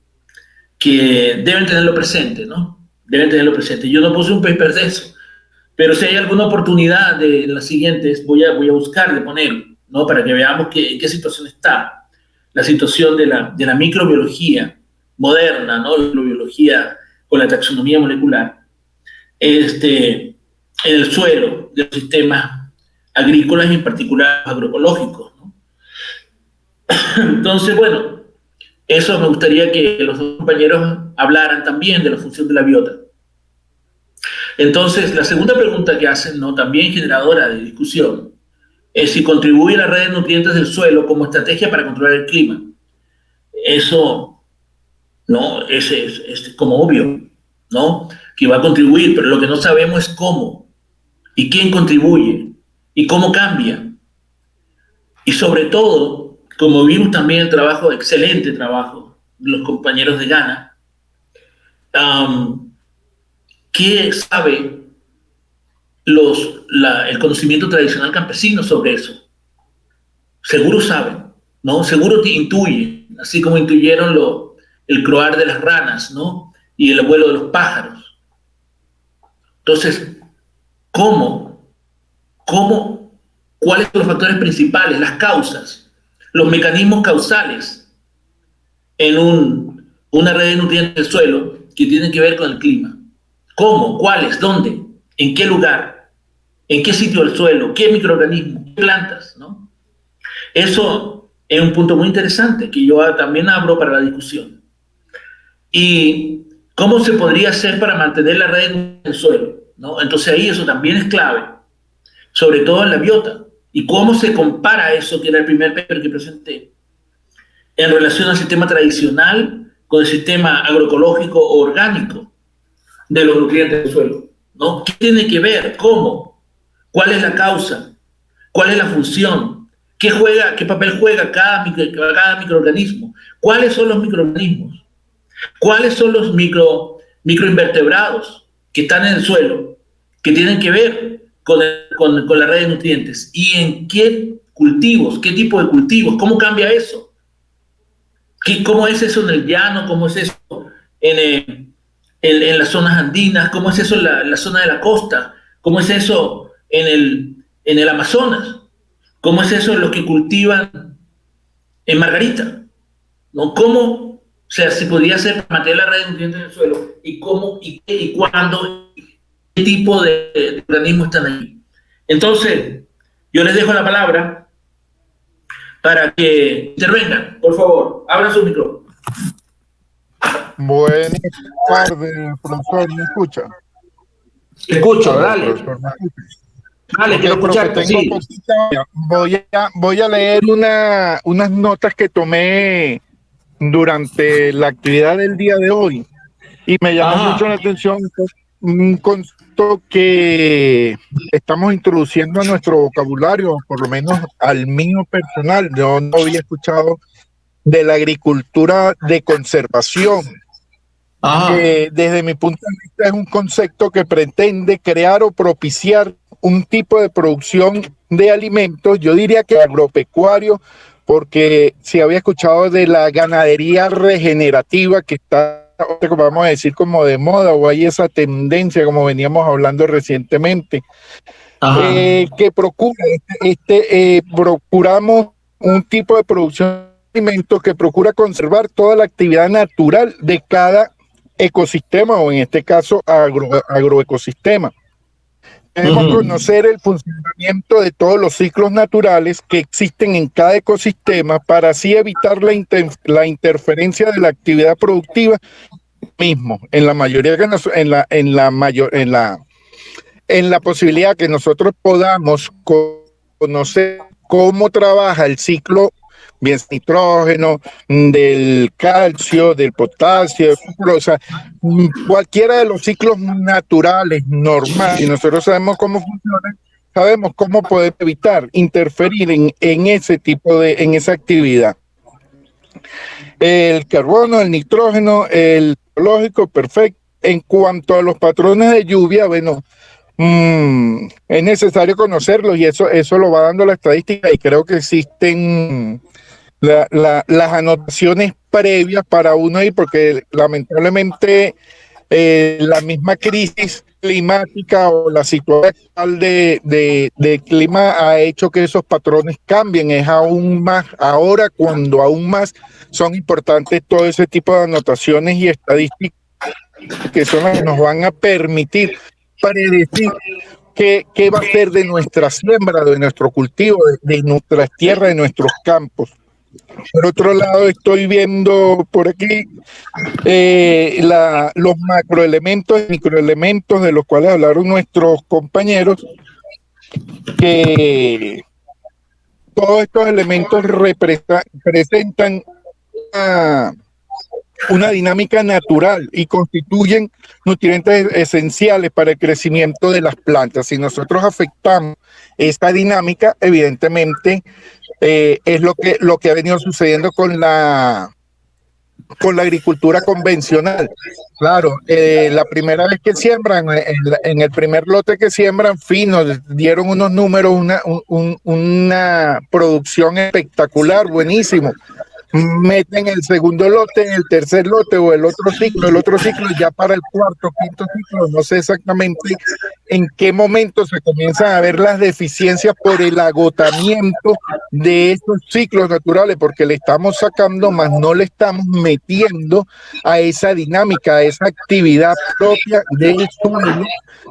deben tenerlo presente, ¿no? Deben tenerlo presente. Yo no puse un paper de eso, pero si hay alguna oportunidad de las siguientes, voy a buscar de ponerlo, ¿no? Para que veamos en qué situación está la situación de la microbiología moderna, ¿no? La microbiología con la taxonomía molecular, en el suelo de los sistemas agrícolas y en particular agroecológicos, ¿no? Entonces, bueno, eso me gustaría que los compañeros hablaran también de la función de la biota. Entonces, la segunda pregunta que hacen, ¿no? También generadora de discusión, es si contribuye la red de nutrientes del suelo como estrategia para controlar el clima. Eso, ¿no? Es como obvio, ¿no? Que va a contribuir, pero lo que no sabemos es cómo y quién contribuye y cómo cambia. Y sobre todo, como vimos también el trabajo, excelente trabajo de los compañeros de Ghana, ¿qué sabe el conocimiento tradicional campesino sobre eso? Seguro saben, ¿no? Seguro te intuyen, así como intuyeron el croar de las ranas, ¿no? Y el vuelo de los pájaros. Entonces, ¿cuáles son los factores principales, las causas, los mecanismos causales en una red de nutrientes del suelo que tienen que ver con el clima? ¿Cómo? ¿Cuáles? ¿Dónde? ¿En qué lugar? ¿En qué sitio del suelo? ¿Qué microorganismos? ¿Qué plantas? ¿No? Eso es un punto muy interesante que yo también abro para la discusión. ¿Y cómo se podría hacer para mantener la red del suelo? ¿No? Entonces ahí eso también es clave, sobre todo en la biota. ¿Y cómo se compara eso, que era el primer paper que presenté, en relación al sistema tradicional con el sistema agroecológico o orgánico de los nutrientes del suelo? ¿No? ¿Qué tiene que ver? ¿Cómo? ¿Cuál es la causa? ¿Cuál es la función? ¿Qué papel juega cada microorganismo? ¿Cuáles son los microorganismos? ¿Cuáles son los microinvertebrados que están en el suelo, que tienen que ver con la red de nutrientes? ¿Y en qué cultivos? ¿Qué tipo de cultivos? ¿Cómo cambia eso? ¿Cómo es eso en el llano? ¿Cómo es eso en las zonas andinas? ¿Cómo es eso en la zona de la costa? ¿Cómo es eso en el Amazonas? ¿Cómo es eso en los que cultivan en Margarita? ¿No? ¿Cómo? O sea, se podría hacer para mantener la red de nutrientes en el suelo, y cómo, y qué, y cuándo, qué tipo de organismos están ahí. Entonces, yo les dejo la palabra para que intervengan. Por favor, abran su micrófono. Buenas tardes, profesor, ¿me escucha? Te escucho, dale. Profesor, ¿me escucha? Dale, quiero escucharte, sí. Voy a leer unas notas que tomé durante la actividad del día de hoy, y me llamó mucho la atención un concepto que estamos introduciendo a nuestro vocabulario, por lo menos al mío personal. Yo no había escuchado de la agricultura de conservación. Desde mi punto de vista es un concepto que pretende crear o propiciar un tipo de producción de alimentos, yo diría que agropecuario, porque si había escuchado de la ganadería regenerativa que está, vamos a decir, como de moda, o hay esa tendencia, como veníamos hablando recientemente, que procuramos un tipo de producción de alimentos que procura conservar toda la actividad natural de cada ecosistema, o en este caso agroecosistema. Debemos conocer el funcionamiento de todos los ciclos naturales que existen en cada ecosistema para así evitar la interferencia de la actividad productiva mismo. En la mayoría en la posibilidad que nosotros podamos conocer cómo trabaja el ciclo, bien, nitrógeno, del calcio, del potasio, o sea, cualquiera de los ciclos naturales normales, y nosotros sabemos cómo funcionan, sabemos cómo poder evitar interferir en ese tipo en esa actividad. El carbono, el nitrógeno, el biológico, perfecto. En cuanto a los patrones de lluvia, bueno, es necesario conocerlos y eso lo va dando la estadística, y creo que existen las anotaciones previas para uno ahí, porque lamentablemente la misma crisis climática o la situación actual de clima ha hecho que esos patrones cambien. Es aún más ahora cuando aún más son importantes todo ese tipo de anotaciones y estadísticas, que son las que nos van a permitir predecir qué va a ser de nuestra siembra, de nuestro cultivo, de nuestras tierras, de nuestros campos. Por otro lado, estoy viendo por aquí los macroelementos y microelementos de los cuales hablaron nuestros compañeros, que todos estos elementos presentan una dinámica natural y constituyen nutrientes esenciales para el crecimiento de las plantas. Si nosotros afectamos esta dinámica, evidentemente es lo que ha venido sucediendo con la agricultura convencional. Claro, la primera vez que siembran, en el primer lote que siembran, nos dieron unos números, una producción espectacular, buenísimo. Meten el segundo lote, el tercer lote o el otro ciclo, ya para el cuarto, quinto ciclo, no sé exactamente en qué momento se comienzan a ver las deficiencias por el agotamiento de esos ciclos naturales, porque le estamos sacando, más no le estamos metiendo a esa dinámica, a esa actividad propia del suelo,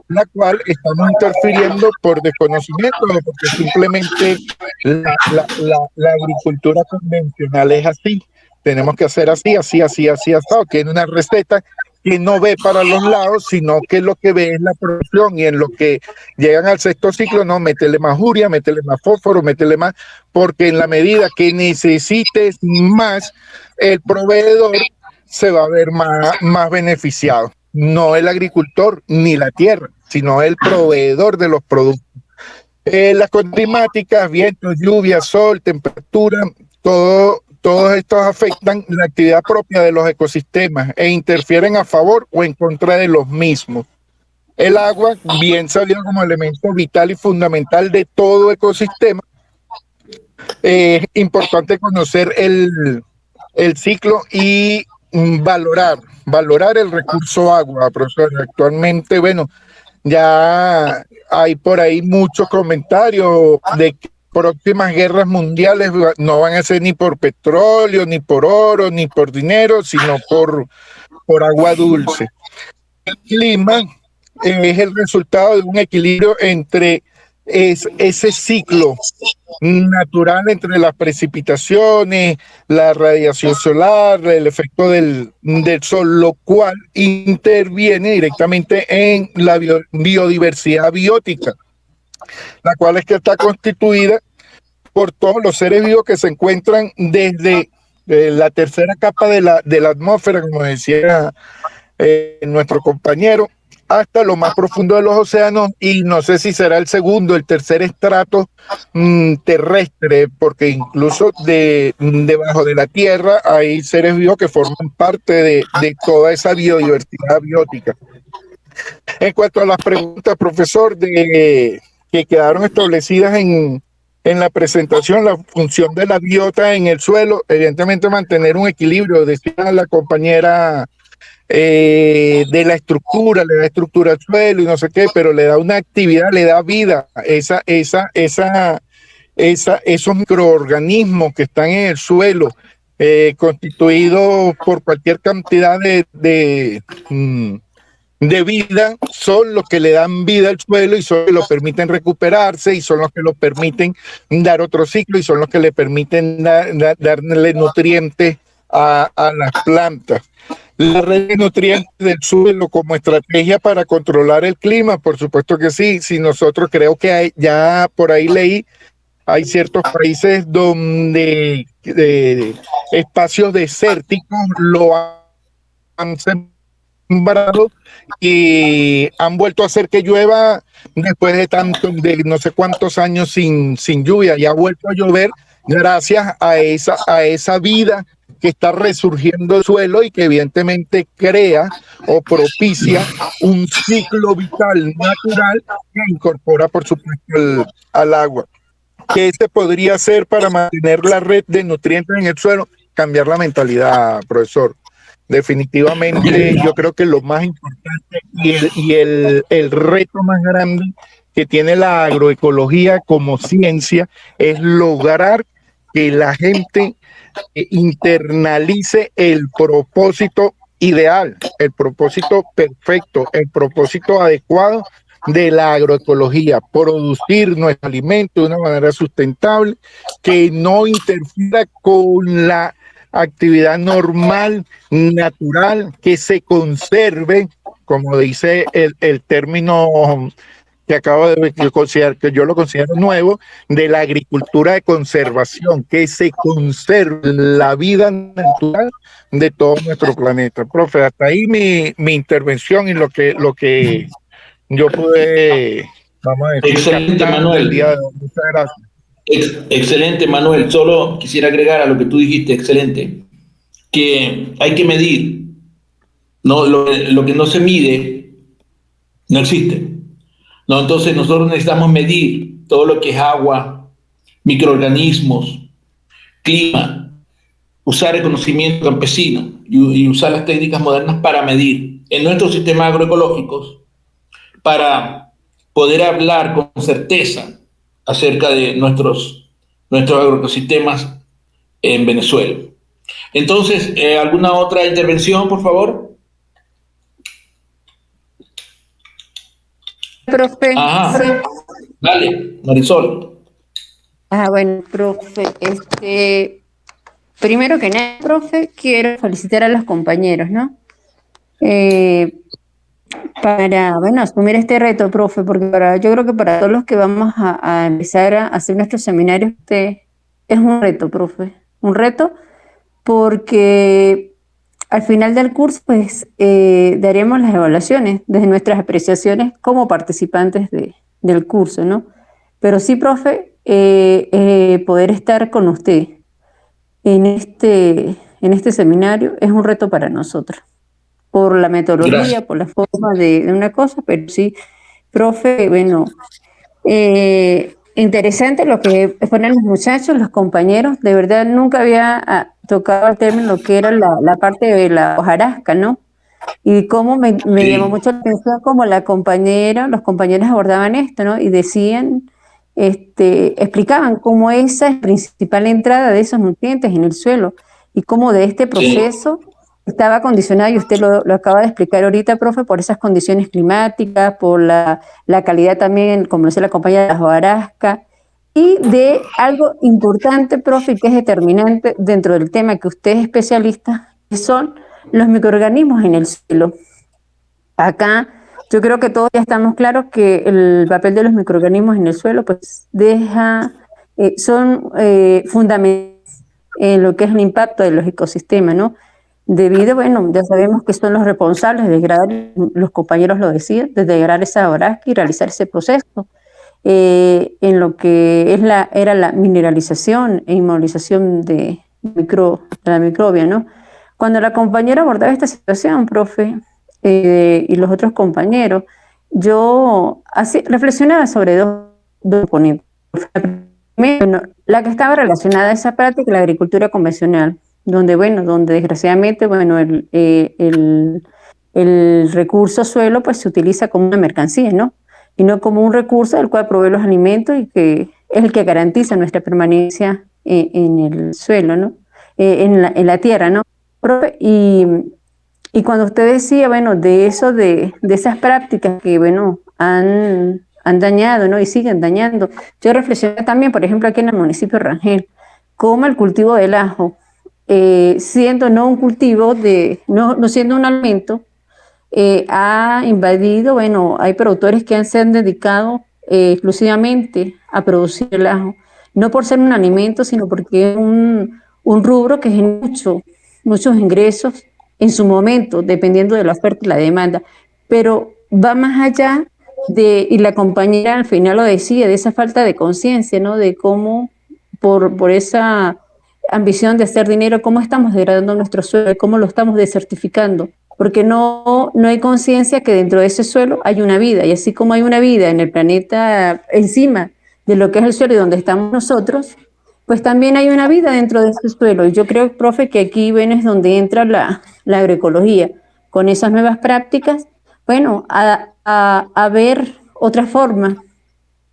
la cual estamos interfiriendo por desconocimiento, porque simplemente la agricultura convencional es así. Tenemos que hacer así, asado. Tiene una receta que no ve para los lados, sino que lo que ve es la producción, y en lo que llegan al sexto ciclo, no, métele más urea, métele más fósforo, métele más, porque en la medida que necesites más, el proveedor se va a ver más beneficiado. No el agricultor ni la tierra, sino el proveedor de los productos. Las climáticas, vientos, lluvia, sol, temperatura, todos estos afectan la actividad propia de los ecosistemas e interfieren a favor o en contra de los mismos. El agua, bien sabido como elemento vital y fundamental de todo ecosistema, es importante conocer el ciclo y valorar el recurso agua, profesor. Actualmente, bueno, ya hay por ahí muchos comentarios de que próximas guerras mundiales no van a ser ni por petróleo, ni por oro, ni por dinero, sino por agua dulce. El clima es el resultado de un equilibrio entre ese ciclo natural entre las precipitaciones, la radiación solar, el efecto del sol, lo cual interviene directamente en la biodiversidad biótica, la cual es que está constituida por todos los seres vivos que se encuentran desde la tercera capa de la atmósfera, como decía nuestro compañero, hasta lo más profundo de los océanos, y no sé si será el segundo, el tercer estrato terrestre, porque incluso debajo de la tierra hay seres vivos que forman parte de toda esa biodiversidad biótica. En cuanto a las preguntas, profesor, que quedaron establecidas en la presentación, la función de la biota en el suelo, evidentemente mantener un equilibrio, decía la compañera, de la estructura, le da estructura al suelo y no sé qué, pero le da una actividad, le da vida, esos microorganismos que están en el suelo, constituidos por cualquier cantidad de vida, son los que le dan vida al suelo y son los que lo permiten recuperarse, y son los que lo permiten dar otro ciclo, y son los que le permiten darle nutrientes a las plantas. La red de nutrientes del suelo como estrategia para controlar el clima, por supuesto que sí. Si nosotros, creo que ya por ahí leí, hay ciertos países donde espacios desérticos lo han sembrado y han vuelto a hacer que llueva después de no sé cuántos años sin lluvia, y ha vuelto a llover gracias a esa vida que está resurgiendo el suelo y que evidentemente crea o propicia un ciclo vital natural que incorpora, por supuesto, al agua. ¿Qué se podría hacer para mantener la red de nutrientes en el suelo? Cambiar la mentalidad, profesor. Definitivamente, yo creo que lo más importante el reto más grande que tiene la agroecología como ciencia es lograr que la gente internalice el propósito ideal, el propósito perfecto, el propósito adecuado de la agroecología: producir nuestro alimento de una manera sustentable, que no interfiera con la actividad normal, natural, que se conserve, como dice el término que acabo de considerar, que yo lo considero nuevo, de la agricultura de conservación, que se conserve la vida natural de todo nuestro planeta. Profe, hasta ahí mi intervención y lo que yo pude, vamos a decir, excelente, Manuel. Día de hoy. Muchas gracias. Excelente, Manuel. Solo quisiera agregar a lo que tú dijiste, excelente, que hay que medir. No, lo que no se mide no existe. No, entonces nosotros necesitamos medir todo lo que es agua, microorganismos, clima, usar el conocimiento campesino y usar las técnicas modernas para medir en nuestros sistemas agroecológicos, para poder hablar con certeza acerca de nuestros agroecosistemas en Venezuela. Entonces, ¿alguna otra intervención, por favor? Profe. Ajá. Sí. Dale, Marisol. Bueno, profe, primero que nada, profe, quiero felicitar a los compañeros, ¿no? Para, asumir este reto, profe, porque yo creo que para todos los que vamos a empezar a hacer nuestros seminarios, es un reto, profe, un reto, porque al final del curso, pues, daremos las evaluaciones desde nuestras apreciaciones como participantes del curso, ¿no? Pero sí, profe, poder estar con usted en este seminario es un reto para nosotros, por la metodología, gracias, por la forma de una cosa, pero sí, profe, interesante lo que ponen los muchachos, los compañeros. De verdad nunca había tocado el término lo que era la parte de la hojarasca, ¿no? Y cómo me sí, llamó mucho la atención cómo los compañeros abordaban esto, ¿no? Y decían, explicaban cómo esa es la principal entrada de esos nutrientes en el suelo y cómo de este proceso sí, estaba condicionado, y usted lo acaba de explicar ahorita, profe, por esas condiciones climáticas, por la calidad también, como decía la compañera, de la hojarasca, y de algo importante, profe, que es determinante dentro del tema que usted es especialista, que son los microorganismos en el suelo. Acá yo creo que todos ya estamos claros que el papel de los microorganismos en el suelo pues son fundamentales en lo que es el impacto de los ecosistemas, ¿no? Debido, ya sabemos que son los responsables de degradar, los compañeros lo decían, de degradar esa hojarasca y realizar ese proceso en lo que era la mineralización e inmovilización de la microbia, ¿no? Cuando la compañera abordaba esta situación, profe, y los otros compañeros, yo reflexionaba sobre dos componentes. La que estaba relacionada a esa práctica, la agricultura convencional, donde desgraciadamente, el recurso suelo pues se utiliza como una mercancía, ¿no? Y no como un recurso del cual provee los alimentos y que es el que garantiza nuestra permanencia en el suelo, ¿no? En la tierra, ¿no? Y cuando usted decía, de eso, de esas prácticas que, han dañado, ¿no? Y siguen dañando, yo reflexioné también, por ejemplo, aquí en el municipio de Rangel, cómo el cultivo del ajo, siendo no un cultivo, no siendo un alimento, ha invadido, hay productores que se han dedicado exclusivamente a producir el ajo, no por ser un alimento, sino porque es un rubro que genera muchos ingresos en su momento, dependiendo de la oferta y la demanda, pero va más allá y la compañera al final lo decía, de esa falta de conciencia, ¿no? De cómo por esa ambición de hacer dinero, cómo estamos degradando nuestro suelo, cómo lo estamos desertificando, porque no hay conciencia que dentro de ese suelo hay una vida, y así como hay una vida en el planeta encima de lo que es el suelo y donde estamos nosotros, pues también hay una vida dentro de ese suelo. Y yo creo, profe, que aquí ven es donde entra la agroecología, con esas nuevas prácticas, bueno, a ver otra forma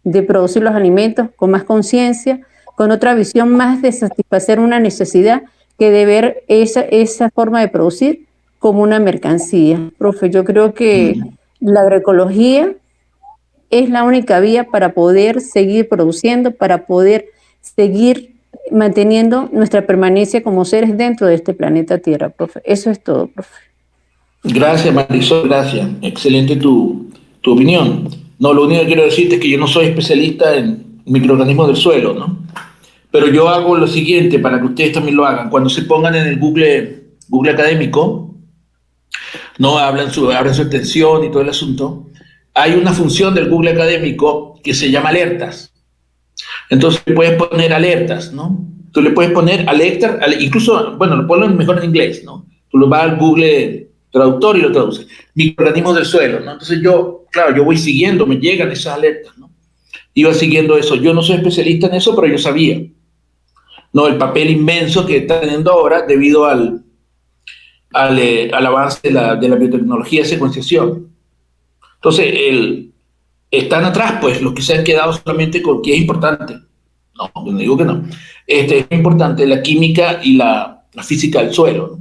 de producir los alimentos con más conciencia, con otra visión más de satisfacer una necesidad que de ver esa forma de producir como una mercancía. Profe, yo creo que la agroecología es la única vía para poder seguir produciendo, para poder seguir manteniendo nuestra permanencia como seres dentro de este planeta Tierra, profe. Eso es todo, profe. Gracias, Marisol, gracias. Excelente tu opinión. No, lo único que quiero decirte es que yo no soy especialista en microorganismos del suelo, ¿no? Pero yo hago lo siguiente para que ustedes también lo hagan. Cuando se pongan en el Google académico, no abran su extensión y todo el asunto, hay una función del Google académico que se llama alertas. Entonces puedes poner alertas, ¿no? Tú le puedes poner alertas, incluso, bueno, lo ponlo mejor en inglés, ¿no? Tú lo vas al Google Traductor y lo traduces. Microorganismos del suelo, ¿no? Entonces yo voy siguiendo, me llegan esas alertas, ¿no? Iba siguiendo eso. Yo no soy especialista en eso, pero yo sabía, ¿no? El papel inmenso que está teniendo ahora debido al avance de la biotecnología de secuenciación. Entonces, están atrás, pues, los que se han quedado solamente con que es importante. No, yo no digo que no. Es importante la química y la física del suelo, ¿no?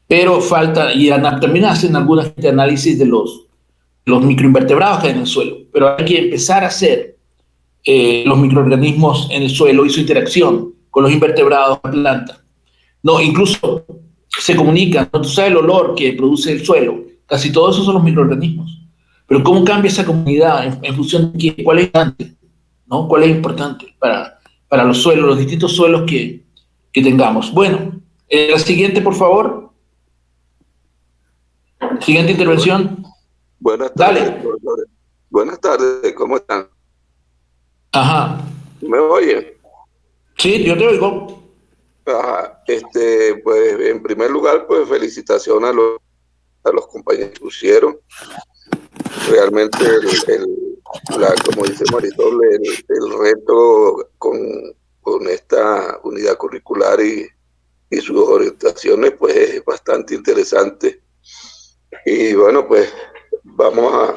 Pero falta, y también hacen algunos análisis de los microinvertebrados que hay en el suelo, pero hay que empezar a hacer los microorganismos en el suelo y su interacción con los invertebrados, la planta. No, incluso se comunican, ¿no? Tú sabes el olor que produce el suelo, casi todos esos son los microorganismos. Pero ¿cómo cambia esa comunidad en función de cuál es importante, ¿no? ¿Cuál es importante para los suelos, los distintos suelos que tengamos? Bueno, la siguiente, por favor. Siguiente intervención. Buenas tardes. Dale. Buenas tardes, ¿cómo están? Ajá. ¿Me oyen? Sí, yo te oigo. Ajá. Pues en primer lugar, pues felicitaciones a los compañeros que pusieron. Realmente como dice Marisol, el reto con esta unidad curricular y sus orientaciones, pues es bastante interesante. Y bueno, pues vamos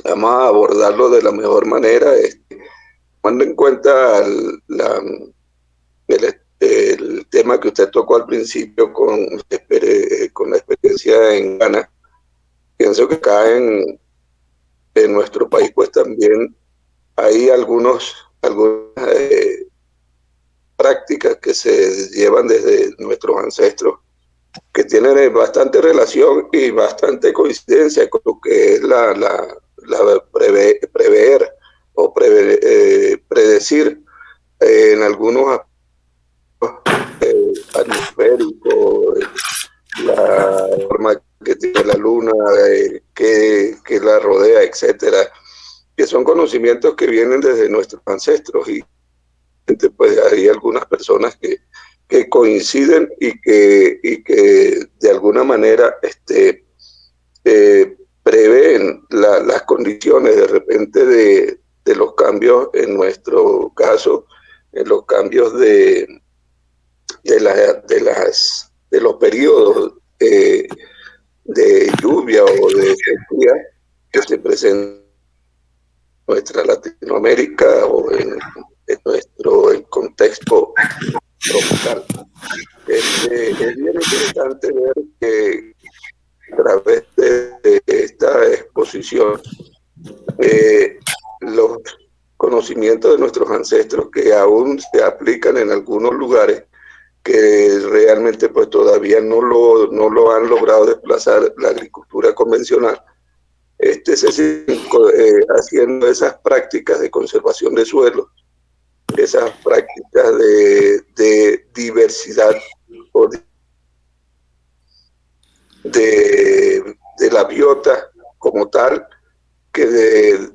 a abordarlo de la mejor manera, tomando en cuenta el tema que usted tocó al principio con la experiencia en Ghana. Pienso que acá en nuestro país pues también hay algunas prácticas que se llevan desde nuestros ancestros, que tienen bastante relación y bastante coincidencia con lo que es prever o predecir en algunos atmosféricos, la forma que tiene la luna, que la rodea, etcétera, que son conocimientos que vienen desde nuestros ancestros, y pues hay algunas personas que coinciden y que de alguna manera prevén las condiciones de repente de los cambios, en nuestro caso, en los cambios de los periodos de lluvia o de sequía que se presentan en nuestra Latinoamérica o en nuestro contexto tropical. Es bien interesante ver que a través de esta exposición los conocimientos de nuestros ancestros, que aún se aplican en algunos lugares, que realmente pues todavía no lo han logrado desplazar la agricultura convencional, se siguen haciendo esas prácticas de conservación de suelos, esas prácticas de diversidad de la biota como tal, que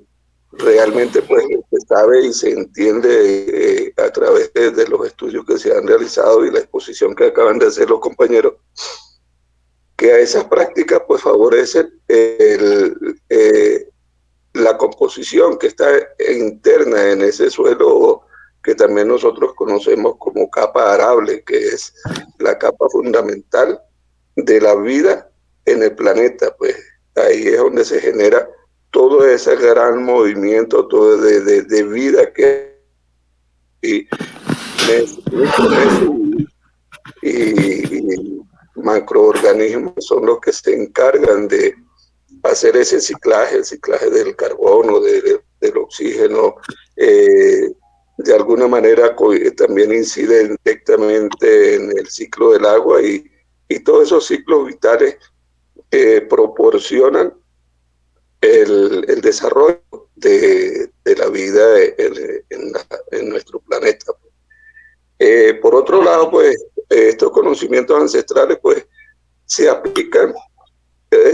realmente pues se sabe y se entiende a través de los estudios que se han realizado y la exposición que acaban de hacer los compañeros, que a esas prácticas pues favorecen la composición que está interna en ese suelo que también nosotros conocemos como capa arable, que es la capa fundamental de la vida en el planeta. Pues ahí es donde se genera todo ese gran movimiento todo de vida que y macroorganismos son los que se encargan de hacer ese ciclaje, el ciclaje del carbono, del oxígeno, de alguna manera también incide directamente en el ciclo del agua y todos esos ciclos vitales proporcionan el desarrollo de la vida en nuestro planeta. Por otro lado, pues estos conocimientos ancestrales pues se aplican,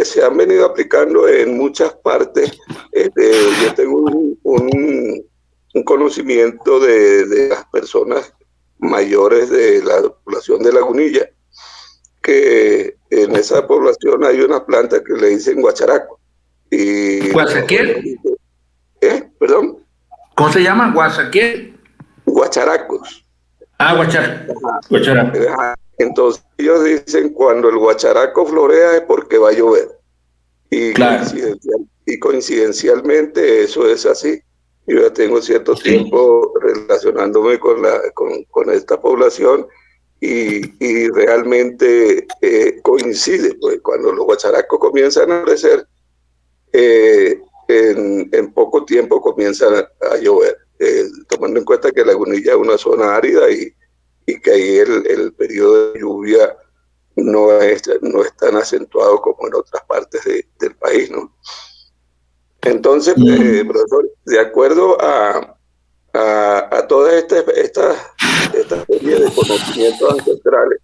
se han venido aplicando en muchas partes. Yo tengo un conocimiento de las personas mayores de la población de Lagunilla, que en esa población hay una planta que le dicen guacharaco. ¿Guasaquiel? ¿Perdón? ¿Cómo se llama? ¿Guasaquiel? Guacharacos. Ah, guacharaco. Entonces ellos dicen cuando el guacharaco florea es porque va a llover. Y, claro, coincidencialmente eso es así. Yo ya tengo cierto tiempo relacionándome con esta población y realmente coincide, pues cuando los guacharacos comienzan a crecer, en poco tiempo comienzan a llover, tomando en cuenta que Lagunilla es una zona árida y que ahí el periodo de lluvia no es tan acentuado como en otras partes del país, ¿no? Entonces, profesor, de acuerdo a todas estas serie de conocimientos ancestrales,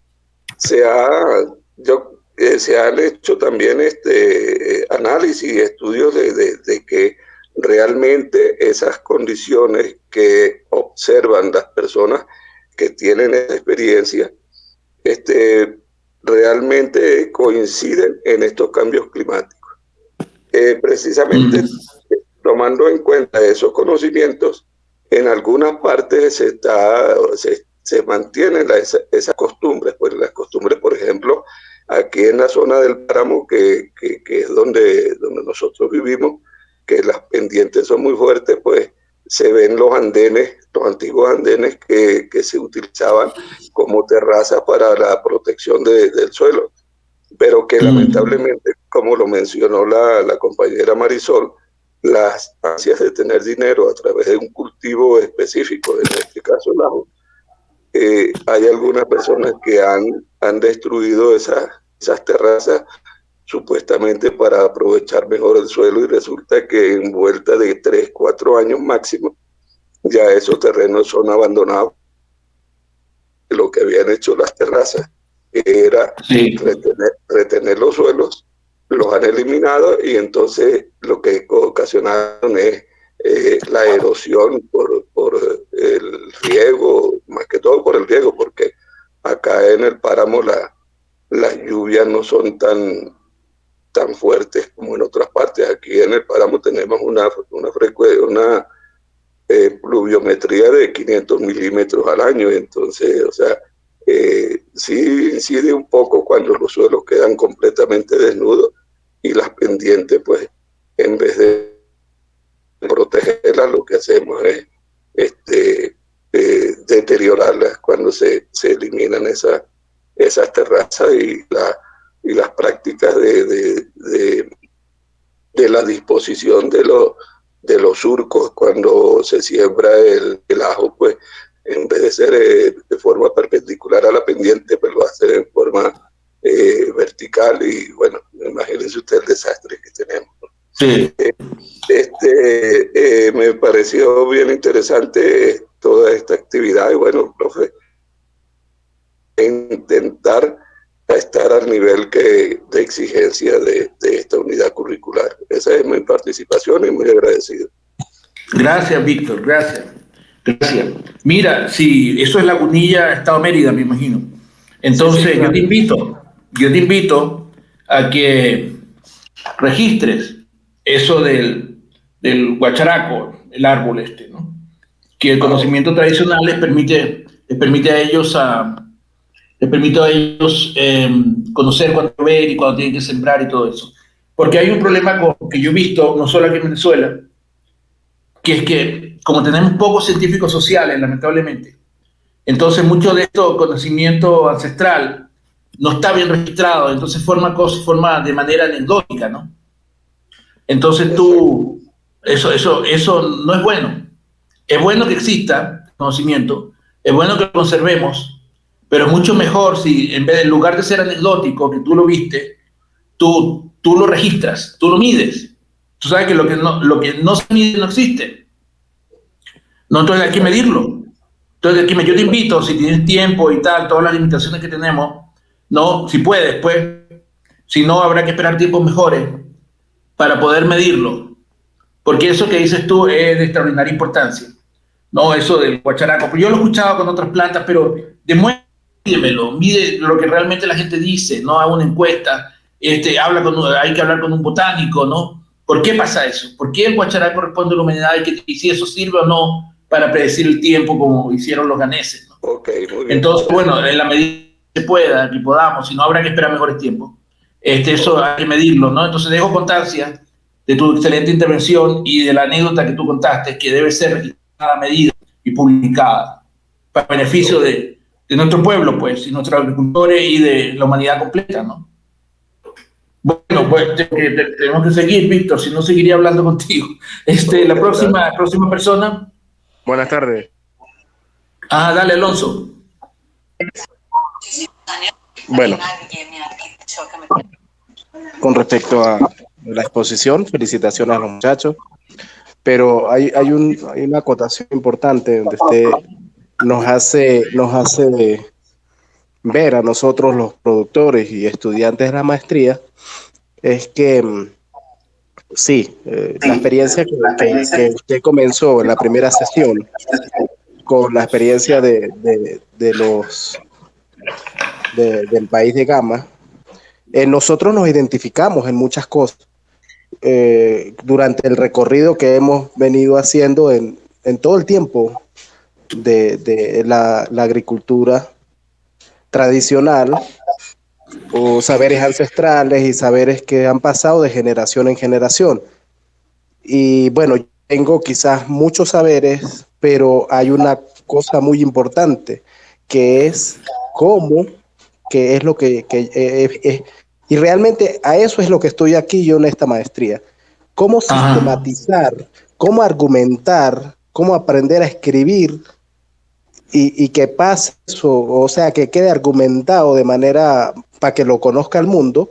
se han hecho también análisis y estudios de que realmente esas condiciones que observan las personas que tienen esa experiencia realmente coinciden en estos cambios climáticos. Precisamente tomando en cuenta esos conocimientos, en algunas partes se mantienen esas costumbres, pues las costumbres, por ejemplo, aquí en la zona del páramo, que es donde nosotros vivimos, que las pendientes son muy fuertes, pues se ven los andenes, los antiguos andenes que se utilizaban como terrazas para la protección del suelo, pero que lamentablemente, como lo mencionó la compañera Marisol, las ansias de tener dinero a través de un cultivo específico, en este caso el ajo, hay algunas personas que han destruido esas terrazas supuestamente para aprovechar mejor el suelo, y resulta que en vuelta de 3, 4 años máximo ya esos terrenos son abandonados. Lo que habían hecho las terrazas era retener los suelos, los han eliminado y entonces lo que ocasionaron es la erosión por el riego, más que todo por el riego, porque acá en el páramo las lluvias no son tan fuertes como en otras partes. Aquí en el páramo tenemos una pluviometría de 500 milímetros al año, entonces, o sea, sí incide un poco cuando los suelos quedan completamente desnudos y las pendientes, pues, en vez de protegerlas, lo que hacemos es deteriorarlas cuando se eliminan esas terrazas y las prácticas de la disposición de los surcos cuando se siembra el ajo, pues en vez de ser de forma perpendicular a la pendiente, pues lo hace en forma vertical y bueno, imagínense usted el desastre que tenemos. Sí. Me pareció bien interesante toda esta actividad y bueno, profe, intentar a estar al nivel de exigencia de esta unidad curricular. Esa es mi participación y muy agradecido. Gracias, Víctor, gracias. Gracias. Mira, sí, eso es Lagunilla, Estado Mérida, me imagino. Entonces, sí, claro. yo te invito a que registres eso del guacharaco, el árbol este, ¿no? Que el conocimiento tradicional les permite a ellos conocer cuándo ver y cuándo tienen que sembrar y todo eso. Porque hay un problema que yo he visto, no solo aquí en Venezuela, que es que como tenemos pocos científicos sociales, lamentablemente, entonces mucho de esto conocimiento ancestral no está bien registrado, entonces forma de manera anecdótica, ¿no? Entonces eso no es bueno. Es bueno que exista conocimiento, es bueno que lo conservemos, pero es mucho mejor si en lugar de ser anecdótico, que tú lo viste, tú lo registras, tú lo mides. Tú sabes que lo que no se mide no existe. No, entonces hay que medirlo. Entonces yo te invito, si tienes tiempo y tal, todas las limitaciones que tenemos, no, si puedes, pues, si no, habrá que esperar tiempos mejores para poder medirlo. Porque eso que dices tú es de extraordinaria importancia. No, eso del guacharaco. Pues yo lo he escuchado con otras plantas, pero mídemelo, mide lo que realmente la gente dice, no haga una encuesta, hay que hablar con un botánico, ¿no? ¿Por qué pasa eso? ¿Por qué el guacharaco responde a la humedad y si eso sirve o no para predecir el tiempo como hicieron los ganeses, ¿no? Okay, muy bien. Entonces, bueno, en la medida que se pueda, que podamos, si no habrá que esperar mejores tiempos, eso hay que medirlo, ¿no? Entonces dejo constancia de tu excelente intervención y de la anécdota que tú contaste, que debe ser registrada, medida y publicada para beneficio de nuestro pueblo, pues, y nuestros agricultores y de la humanidad completa, ¿no? Bueno, pues tenemos que seguir, Víctor, si no seguiría hablando contigo. La próxima persona. Buenas tardes. Dale, Alonso. Bueno, con respecto a la exposición, felicitaciones a los muchachos, pero hay una acotación importante donde usted nos hace ver a nosotros los productores y estudiantes de la maestría, es que sí, la experiencia que usted comenzó en la primera sesión, con la experiencia del país de Gama, nosotros nos identificamos en muchas cosas durante el recorrido que hemos venido haciendo en todo el tiempo de la agricultura tradicional, o saberes ancestrales y saberes que han pasado de generación en generación. Y bueno, tengo quizás muchos saberes, pero hay una cosa muy importante, que es cómo, que es lo que y realmente a eso es lo que estoy aquí yo en esta maestría. Cómo sistematizar, cómo argumentar, cómo aprender a escribir y que pase eso, o sea, que quede argumentado de manera para que lo conozca el mundo,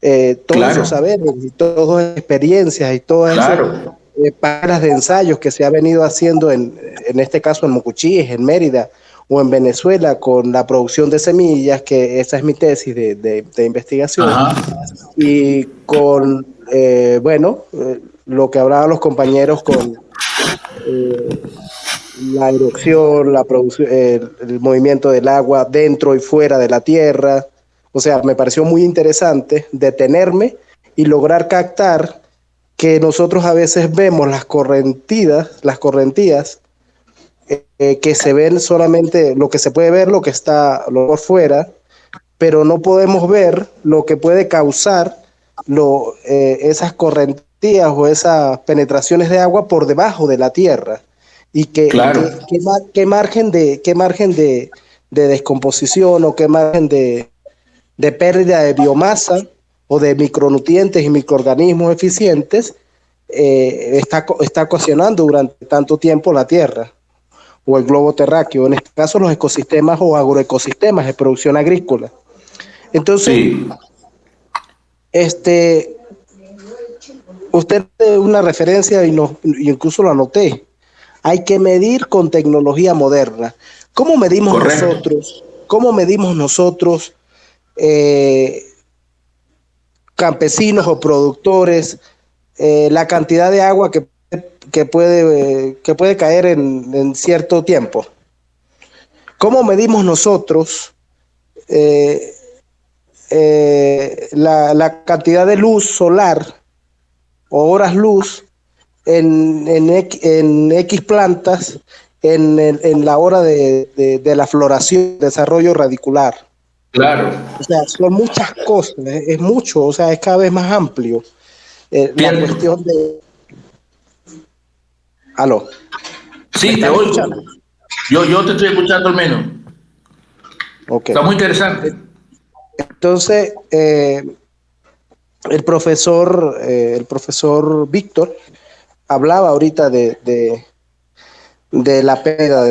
todos esos saberes y todas las experiencias y todas esas páginas de ensayos que se ha venido haciendo en este caso en Mucuchíes, en Mérida o en Venezuela con la producción de semillas, que esa es mi tesis de investigación. Y con, lo que hablaban los compañeros con la erosión, la producción, el movimiento del agua dentro y fuera de la tierra. O sea, me pareció muy interesante detenerme y lograr captar que nosotros a veces vemos las correntías que se ven solamente lo que se puede ver, lo que está por fuera, pero no podemos ver lo que puede causar esas correntías o esas penetraciones de agua por debajo de la tierra. Y qué margen de descomposición o qué margen de pérdida de biomasa o de micronutrientes y microorganismos eficientes está ocasionando durante tanto tiempo la tierra o el globo terráqueo, en este caso los ecosistemas o agroecosistemas de producción agrícola. Entonces, usted una referencia y incluso lo anoté. Hay que medir con tecnología moderna. ¿Cómo medimos nosotros campesinos o productores, la cantidad de agua que puede caer en cierto tiempo. ¿Cómo medimos nosotros la cantidad de luz solar o horas luz en X plantas en la hora de la floración, desarrollo radicular? Claro. O sea, son muchas cosas, es mucho, o sea, es cada vez más amplio. La cuestión de... ¿Aló? Sí, te oigo. Yo te estoy escuchando al menos. Okay. Está muy interesante. Entonces, el profesor Víctor hablaba ahorita de la pérdida,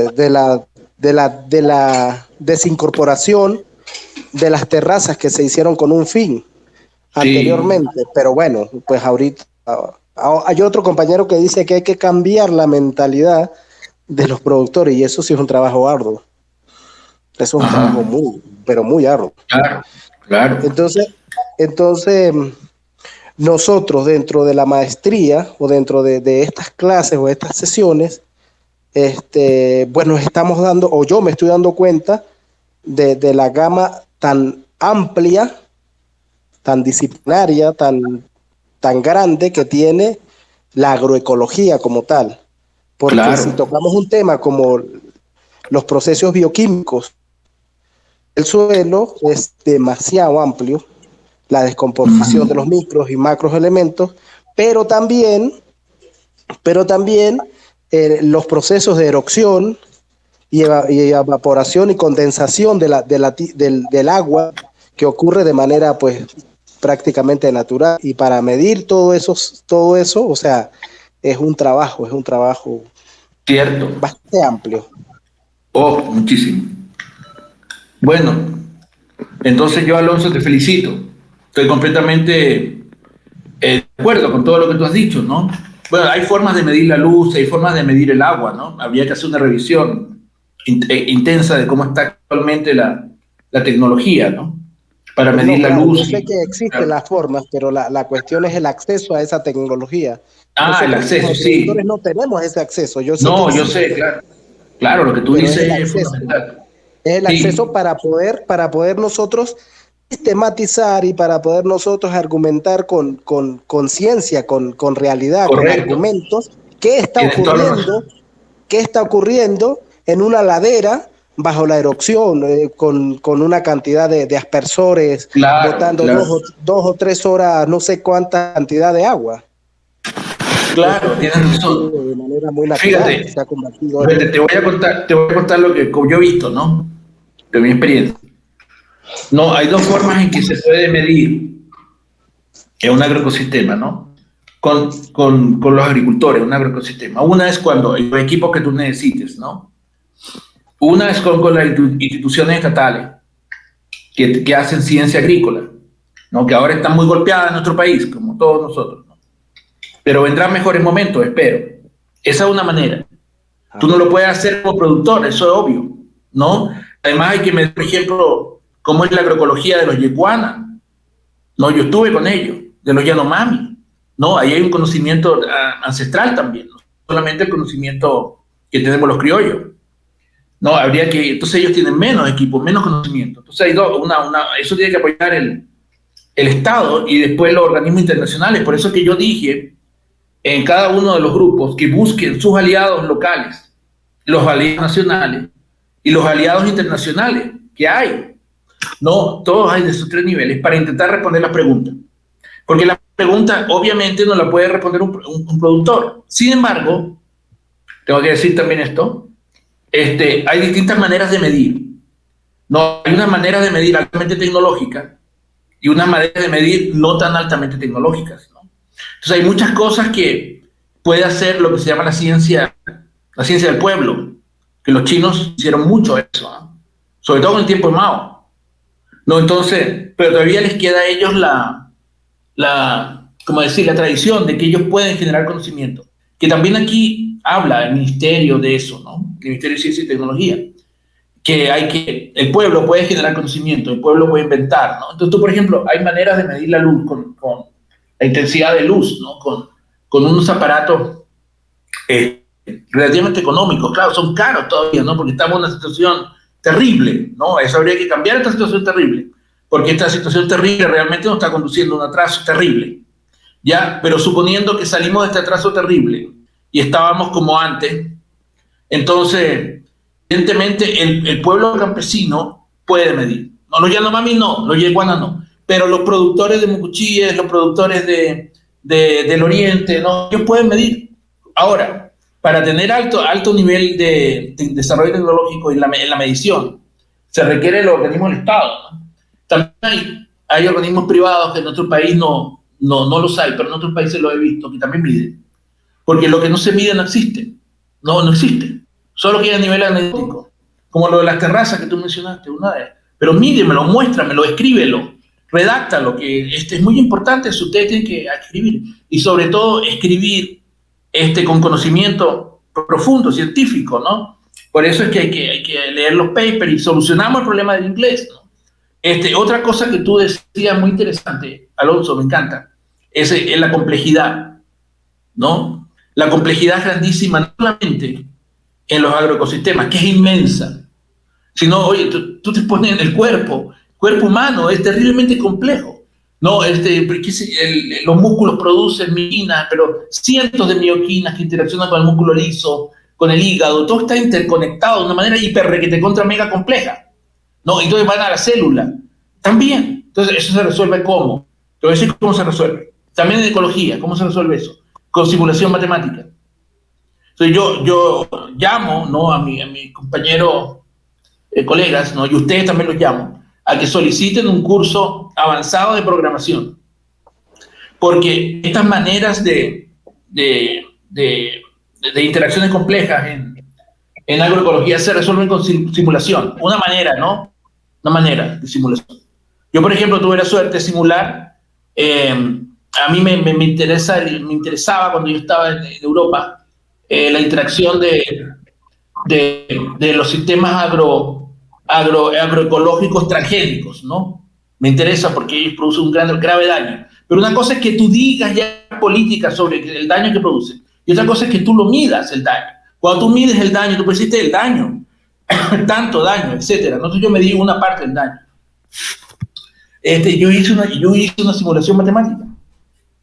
de la desincorporación de las terrazas que se hicieron con un fin anteriormente, pero bueno, pues ahorita hay otro compañero que dice que hay que cambiar la mentalidad de los productores, y eso sí es un trabajo arduo. Eso es un trabajo muy arduo. Claro. Entonces, nosotros dentro de la maestría o dentro de estas clases o estas sesiones, bueno, estamos dando, o yo me estoy dando cuenta de la gama tan amplia, tan disciplinaria, tan grande que tiene la agroecología como tal. Porque si tocamos un tema como los procesos bioquímicos, el suelo es demasiado amplio, la descomposición de los micros y macros elementos, pero también los procesos de erosión y evaporación y condensación del agua que ocurre de manera pues prácticamente natural. Y para medir todo eso, o sea, es un trabajo cierto, bastante amplio. Oh, muchísimo. Bueno, entonces yo, Alonso, te felicito. Estoy completamente de acuerdo con todo lo que tú has dicho, ¿no? Bueno, hay formas de medir la luz, hay formas de medir el agua, ¿no? Habría que hacer una revisión intensa de cómo está actualmente la tecnología, ¿no? Para medir la luz. Yo sé que existen las formas, pero la cuestión es el acceso a esa tecnología. Nosotros, el acceso, sí. No tenemos ese acceso. Yo sé, claro. Claro, lo que tú dices es fundamental. Es el acceso para poder nosotros sistematizar y para poder nosotros argumentar con ciencia, con realidad, con argumentos, qué está ocurriendo en una ladera bajo la erosión, con una cantidad de aspersores, botando 2 o 3 horas, no sé cuánta cantidad de agua. Claro, tienes razón. De manera muy natural. Fíjate, te voy a contar lo que yo he visto, ¿no? De mi experiencia. No, hay 2 formas en que se puede medir en un agroecosistema, ¿no? Con los agricultores, un agroecosistema. Una es cuando los equipos que tú necesites, ¿no? Una es con las instituciones estatales que hacen ciencia agrícola, ¿no? Que ahora están muy golpeadas en nuestro país, como todos nosotros, ¿no? Pero vendrán mejores momentos, espero. Esa es una manera. Tú no lo puedes hacer como productor, eso es obvio, ¿no? Además hay que medir, por ejemplo, cómo es la agroecología de los yeguanas. No, yo estuve con ellos, de los Yanomami. No, ahí hay un conocimiento ancestral también, no solamente el conocimiento que tenemos los criollos. No, habría que, entonces ellos tienen menos equipos, menos conocimiento. Entonces hay eso tiene que apoyar el Estado y después los organismos internacionales. Por eso que yo dije en cada uno de los grupos que busquen sus aliados locales, los aliados nacionales y los aliados internacionales que hay. No, todos hay de esos 3 niveles para intentar responder las preguntas. Porque la pregunta obviamente no la puede responder un productor. Sin embargo, tengo que decir también esto, hay distintas maneras de medir. No, hay unas maneras de medir altamente tecnológicas y unas maneras de medir no tan altamente tecnológicas, ¿no? Entonces hay muchas cosas que puede hacer lo que se llama la ciencia del pueblo, que los chinos hicieron mucho eso, ¿no? Sobre todo en el tiempo de Mao. No, entonces, pero todavía les queda a ellos la tradición de que ellos pueden generar conocimiento, que también aquí habla el Ministerio de eso, ¿no? El Ministerio de Ciencia y Tecnología, el pueblo puede generar conocimiento, el pueblo puede inventar, ¿no? Entonces tú, por ejemplo, hay maneras de medir la luz con la intensidad de luz, ¿no? Con unos aparatos relativamente económicos, claro, son caros todavía, ¿no? Porque estamos en una situación terrible, ¿no? Eso habría que cambiar esta situación terrible, porque esta situación terrible realmente nos está conduciendo a un atraso terrible, ¿ya? Pero suponiendo que salimos de este atraso terrible y estábamos como antes, entonces, evidentemente, el pueblo campesino puede medir. No, los Yanomami no, los Yeguana no, pero los productores de mucuchíes, los productores del Oriente, ¿no? Ellos pueden medir. Ahora, para tener alto nivel de desarrollo tecnológico en la medición, se requiere el organismo del Estado, ¿no? También hay organismos privados que en nuestro país no los hay, pero en otros países lo he visto, que también miden. Porque lo que no se mide no existe. No existe. Solo que hay a nivel anecdótico. Como lo de las terrazas que tú mencionaste una vez. Pero mídemelo, muéstramelo, escríbelo, redáctalo, que es muy importante, eso ustedes tienen que escribir. Y sobre todo, escribir con conocimiento profundo, científico, ¿no? Por eso es que hay que leer los papers y solucionamos el problema del inglés, ¿no? Otra cosa que tú decías muy interesante, Alonso, me encanta, es la complejidad, ¿no? La complejidad es grandísima, no solamente en los agroecosistemas, que es inmensa, sino, oye, tú te pones en el cuerpo humano es terriblemente complejo, ¿no? Los músculos producen mioquinas, pero cientos de mioquinas que interaccionan con el músculo liso, con el hígado, todo está interconectado de una manera hiper contra mega compleja, ¿no? Entonces van a la célula, también. Entonces, ¿eso se resuelve cómo? Te voy a decir cómo se resuelve. También en ecología, ¿cómo se resuelve eso? Con simulación matemática. Entonces yo llamo, ¿no? a mis compañeros, colegas, ¿no? Y ustedes también los llamo, a que soliciten un curso avanzado de programación. Porque estas maneras de interacciones complejas en agroecología se resuelven con simulación. Una manera, ¿no? Una manera de simulación. Yo, por ejemplo, tuve la suerte de simular, a mí me interesaba cuando yo estaba en Europa, la interacción de los sistemas agroecológicos transgénicos, ¿no? Me interesa porque ellos producen un grave daño. Pero una cosa es que tú digas ya políticas sobre el daño que producen, y otra cosa es que tú lo midas el daño. Cuando tú mides el daño, tú persistes el daño, tanto daño, etcétera. Entonces yo medí una parte del daño. Yo hice una simulación matemática,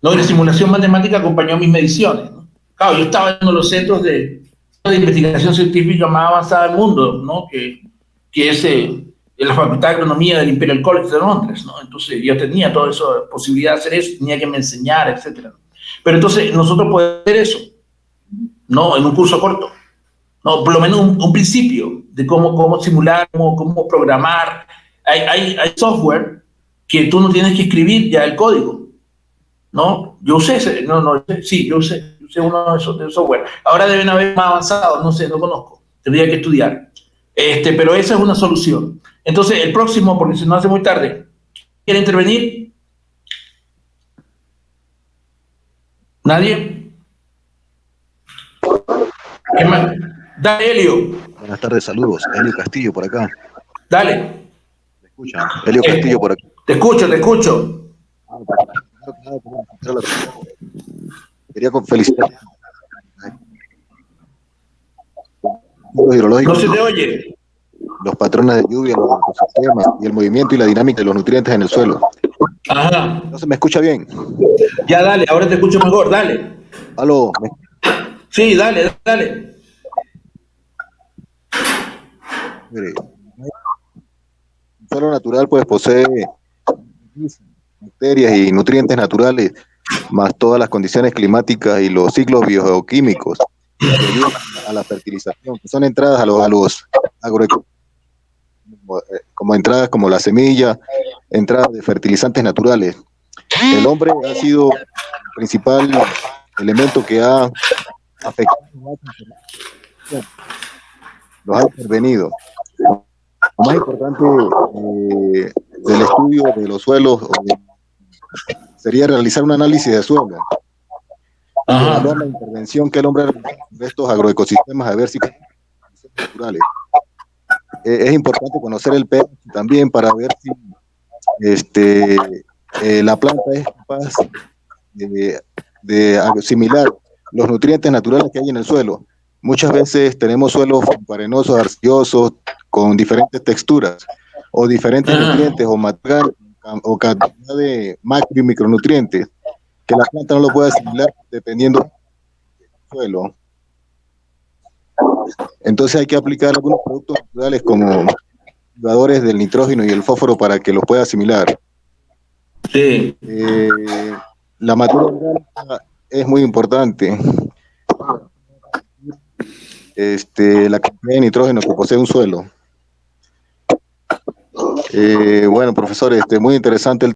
¿no? Y la simulación matemática acompañó mis mediciones, ¿no? Claro, yo estaba en uno de los centros de investigación científica más avanzada del mundo, ¿no? Que es en la Facultad de Agronomía del Imperial College de Londres, ¿no? Entonces yo tenía toda esa posibilidad de hacer eso, tenía que me enseñar, etcétera. Pero entonces nosotros podemos hacer eso, ¿no? En un curso corto, ¿no? Por lo menos un principio de cómo simular, cómo programar. Hay software que tú no tienes que escribir ya el código, ¿no? Yo usé yo usé uno de esos software. Ahora deben haber más avanzados, no sé, no conozco, tendría que estudiar. Pero esa es una solución. Entonces, el próximo, porque si no hace muy tarde, ¿quiere intervenir? ¿Nadie? ¿Qué más? Dale, Helio. Buenas tardes, saludos. Helio Castillo por acá. Dale. ¿Me escuchan? Helio Castillo por acá. Te escucho. Quería felicitar. No se te oye. Los patrones de lluvia, los ecosistemas y el movimiento y la dinámica de los nutrientes en el suelo. Ajá. ¿No se me escucha bien? Ya, dale, ahora te escucho mejor, dale. ¿Aló? Sí, dale. Mire, el suelo natural pues posee bacterias y nutrientes naturales, más todas las condiciones climáticas y los ciclos biogeoquímicos que ayudan a la fertilización, que son entradas a los agroecosistemas, como entradas como la semilla, entradas de fertilizantes naturales. El hombre ha sido el principal elemento que ha afectado, los ha intervenido. Lo más importante del estudio de los suelos sería realizar un análisis de suelo, evaluar la intervención que el hombre ha realizado en estos agroecosistemas, a ver si son naturales. es importante conocer el pH también para ver si la planta es capaz de asimilar los nutrientes naturales que hay en el suelo. Muchas veces tenemos suelos arenosos, arcillosos, con diferentes texturas, o diferentes nutrientes, o cantidad de macro y micronutrientes, que la planta no lo puede asimilar dependiendo del suelo. Entonces hay que aplicar algunos productos naturales como activadores del nitrógeno y el fósforo para que los pueda asimilar. Sí. La materia orgánica es muy importante. La cantidad de nitrógeno que posee un suelo. Bueno, profesor, muy interesante el